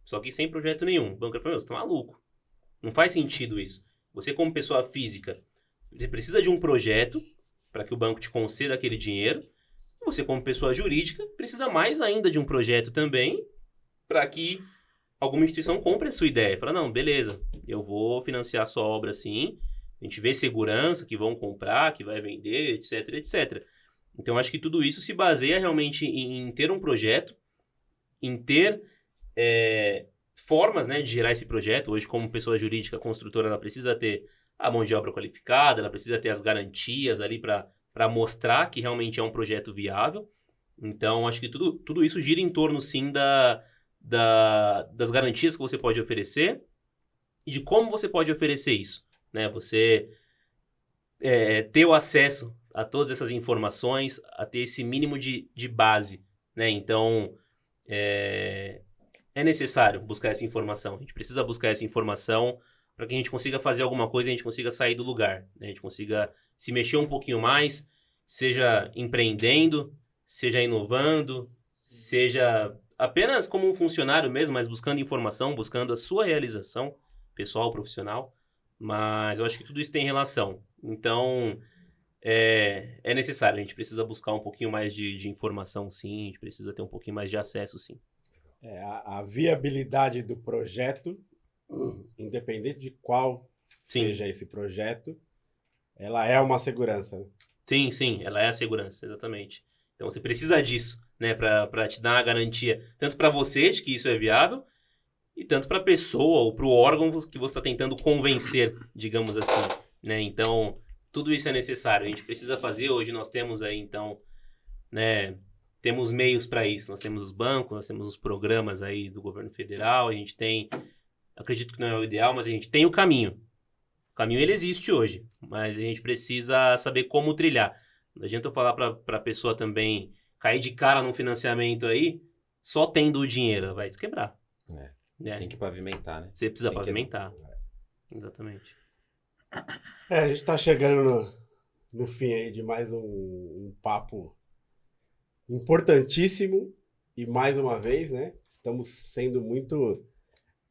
Só que sem projeto nenhum. O banco vai falar, você tá maluco. Não faz sentido isso. Você como pessoa física, você precisa de um projeto para que o banco te conceda aquele dinheiro. E você como pessoa jurídica, precisa mais ainda de um projeto também para que alguma instituição compre a sua ideia. Fala, não, beleza, eu vou financiar a sua obra assim. A gente vê segurança que vão comprar, que vai vender, etc, etc. Então, acho que tudo isso se baseia realmente em ter um projeto, em ter formas, né, de gerar esse projeto. Hoje, como pessoa jurídica, construtora, ela precisa ter a mão de obra qualificada, ela precisa ter as garantias ali para mostrar que realmente é um projeto viável. Então, acho que tudo isso gira em torno, sim, das garantias que você pode oferecer e de como você pode oferecer isso. Né? Você ter o acesso a todas essas informações, a ter esse mínimo de base. Né? Então, é necessário buscar essa informação. A gente precisa buscar essa informação para que a gente consiga fazer alguma coisa, a gente consiga sair do lugar. Né? A gente consiga se mexer um pouquinho mais, seja empreendendo, seja inovando, seja apenas como um funcionário mesmo, mas buscando informação, buscando a sua realização pessoal, profissional. Mas eu acho que tudo isso tem relação. Então, é necessário. A gente precisa buscar um pouquinho mais de informação, sim. A gente precisa ter um pouquinho mais de acesso, sim. A viabilidade do projeto, independente de qual seja esse projeto, ela é uma segurança. Né? Sim, ela é a segurança, exatamente. Então você precisa disso, né, para te dar uma garantia, tanto para você de que isso é viável, e tanto para a pessoa ou para o órgão que você está tentando convencer, digamos assim, né? Então, tudo isso é necessário. A gente precisa fazer. Hoje nós temos aí, então, né, temos meios para isso. Nós temos os bancos, nós temos os programas aí do governo federal, a gente tem, acredito que não é o ideal, mas a gente tem o caminho. O caminho, ele existe hoje, mas a gente precisa saber como trilhar. Não adianta eu falar para a pessoa também cair de cara num financiamento aí, só tendo o dinheiro, vai se quebrar. Tem que pavimentar, né? Você precisa pavimentar. Exatamente. A gente tá chegando no fim aí de mais um papo importantíssimo e mais uma vez, né? Estamos sendo muito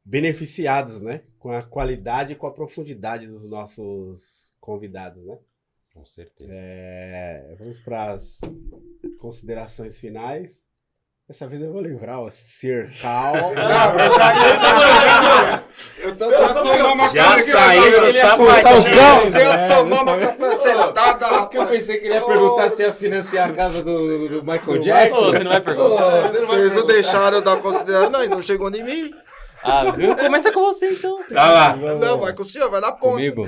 beneficiados, né? Com a qualidade e com a profundidade dos nossos convidados, né? Com certeza. Vamos para as considerações finais. Dessa vez eu vou livrar o Sir Cal. Eu tô só tomando uma Já saiu no sapatinho. Se eu tomar uma capacetada, Só que eu pensei que ele ia perguntar se ia financiar a casa do Michael Jackson. Pô, você não vai perguntar? Vocês não deixaram eu dar consideração, não chegou em mim. Começa com você então. Tá lá. Não, vai com o senhor, vai na ponta. Comigo?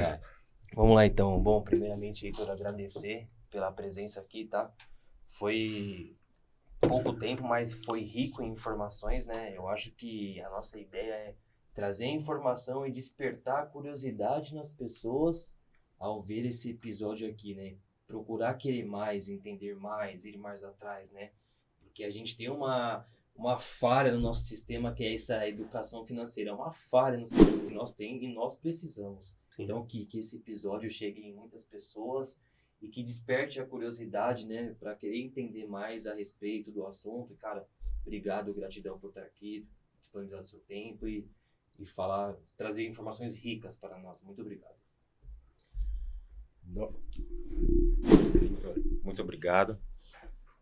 Vamos lá então. Bom, primeiramente, Heitor, agradecer pela presença aqui, tá? Foi pouco tempo, mas foi rico em informações, né? Eu acho que a nossa ideia é trazer informação e despertar a curiosidade nas pessoas ao ver esse episódio aqui, né? Procurar querer mais, entender mais, ir mais atrás, né? Porque a gente tem uma falha no nosso sistema, que é essa educação financeira. É uma falha no sistema que nós temos e nós precisamos. Sim. Então, que esse episódio chegue em muitas pessoas e que desperte a curiosidade, né, para querer entender mais a respeito do assunto. E, cara, obrigado, gratidão por estar aqui, disponibilizar o seu tempo e falar, trazer informações ricas para nós. Muito obrigado. Muito obrigado.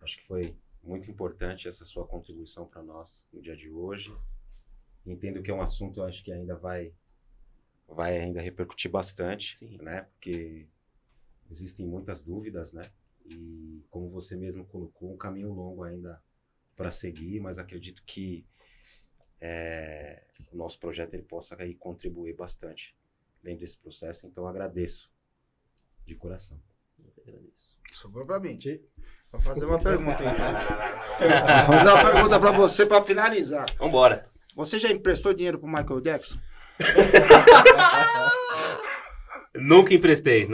Acho que foi muito importante essa sua contribuição para nós no dia de hoje. Entendo que é um assunto, eu acho que ainda vai ainda repercutir bastante, Sim. né? Porque existem muitas dúvidas, né? E como você mesmo colocou, um caminho longo ainda para seguir, mas acredito que o nosso projeto ele possa aí contribuir bastante dentro desse processo. Então agradeço de coração. Eu que agradeço. Sobrou pra mim. Vou fazer uma pergunta então. Vou fazer uma pergunta pra você pra finalizar. Vambora. Você já emprestou dinheiro pro Michael Jackson? Nunca emprestei.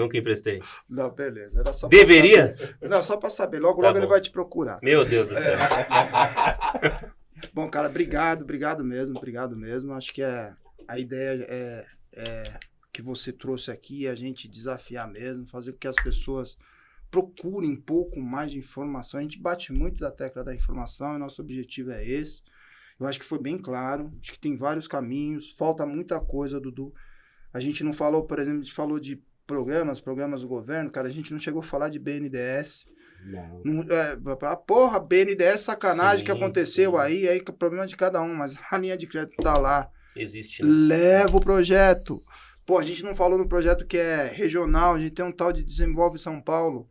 Não, beleza. Era só Deveria? Pra saber. Não, só pra saber. Logo Tá ele bom. vai te procurar. Meu Deus do céu. Bom, cara, obrigado mesmo. Acho que a ideia é que você trouxe aqui, a gente desafiar mesmo, fazer com que as pessoas procurem um pouco mais de informação. A gente bate muito da tecla da informação e nosso objetivo é esse. Eu acho que foi bem claro, acho que tem vários caminhos, falta muita coisa, Dudu. A gente não falou, por exemplo, a gente falou de programas do governo, cara, a gente não chegou a falar de BNDES. Não. Porra, BNDES, sacanagem Sim, que aconteceu sim. aí que é o problema de cada um, mas a linha de crédito tá lá. Existe, né? Leva o projeto. Pô, a gente não falou no projeto que é regional, a gente tem um tal de Desenvolve São Paulo.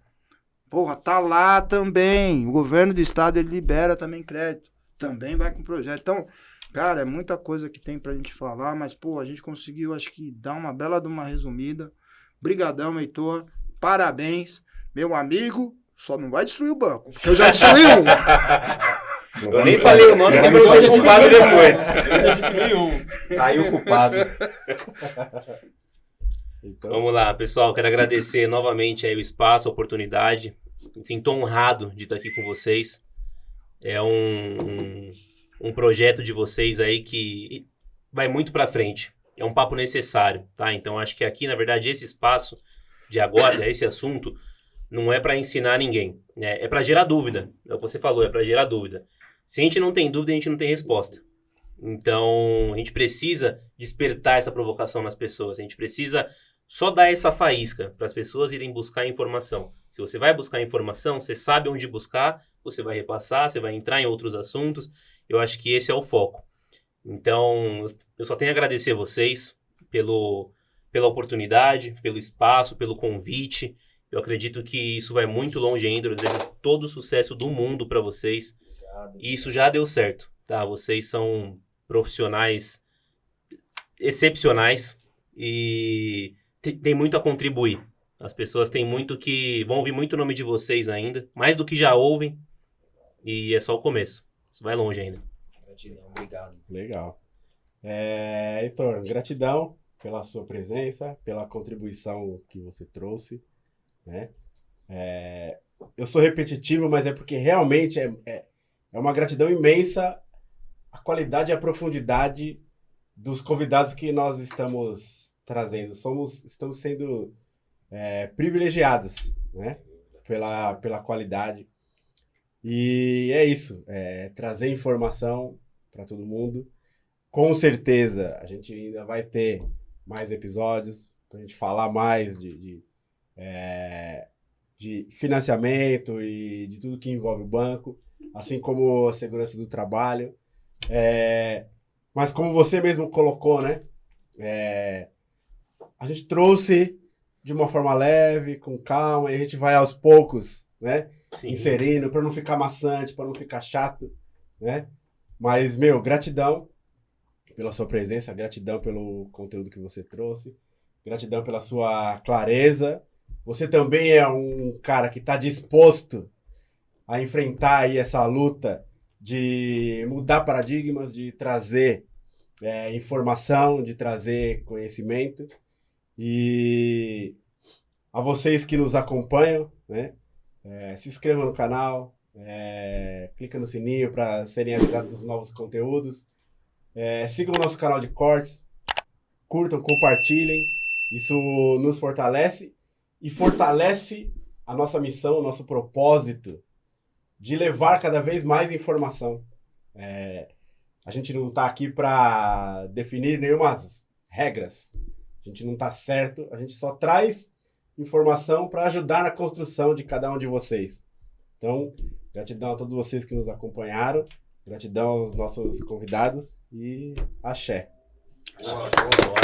Porra, tá lá também. O governo do estado, ele libera também crédito. Também vai com o projeto. Então, cara, é muita coisa que tem pra gente falar, mas, pô, a gente conseguiu, acho que, dar uma bela de uma resumida. Brigadão, Heitor. Parabéns. Meu amigo, só não vai destruir o banco. Eu já destruí um. Eu nem falei o nome, como eu seja culpado depois. Eu já destruí um. Tá aí o culpado. Então, Vamos lá, pessoal. Quero agradecer novamente aí o espaço, a oportunidade. Me sinto honrado de estar aqui com vocês. É um projeto de vocês aí que vai muito para frente. É um papo necessário, tá? Então, acho que aqui, na verdade, esse espaço de agora, esse assunto, não é para ensinar ninguém. É para gerar dúvida. É o que você falou, é para gerar dúvida. Se a gente não tem dúvida, a gente não tem resposta. Então, a gente precisa despertar essa provocação nas pessoas. A gente precisa só dar essa faísca para as pessoas irem buscar informação. Se você vai buscar informação, você sabe onde buscar, você vai repassar, você vai entrar em outros assuntos. Eu acho que esse é o foco. Então, eu só tenho a agradecer a vocês pela oportunidade, pelo espaço, pelo convite. Eu acredito que isso vai muito longe ainda. Eu desejo todo o sucesso do mundo para vocês. Obrigado. E isso já deu certo, tá? Vocês são profissionais excepcionais e tem muito a contribuir. As pessoas têm muito vão ouvir muito o nome de vocês ainda, mais do que já ouvem, e é só o começo. Isso vai longe ainda. Gratidão, obrigado. Legal. Heitor, gratidão pela sua presença, pela contribuição que você trouxe, né? Eu sou repetitivo, mas é porque realmente é uma gratidão imensa a qualidade e a profundidade dos convidados que nós estamos trazendo. Estamos sendo privilegiados, né? Pela qualidade. E é isso, trazer informação para todo mundo. Com certeza, a gente ainda vai ter mais episódios para a gente falar mais de financiamento e de tudo que envolve o banco, assim como a segurança do trabalho. Mas como você mesmo colocou, né? A gente trouxe de uma forma leve, com calma, e a gente vai aos poucos, né? Sim. Inserindo, para não ficar maçante, para não ficar chato, né? Mas, gratidão pela sua presença, gratidão pelo conteúdo que você trouxe, gratidão pela sua clareza. Você também é um cara que está disposto a enfrentar aí essa luta de mudar paradigmas, de trazer informação, de trazer conhecimento. E a vocês que nos acompanham, né? Se inscrevam no canal, clica no sininho para serem avisados dos novos conteúdos. Sigam o nosso canal de cortes, curtam, compartilhem. Isso nos fortalece e fortalece a nossa missão, o nosso propósito de levar cada vez mais informação. A gente não está aqui para definir nenhuma regras. A gente não está certo, a gente só traz informação para ajudar na construção de cada um de vocês. Então, gratidão a todos vocês que nos acompanharam, gratidão aos nossos convidados e axé. Boa.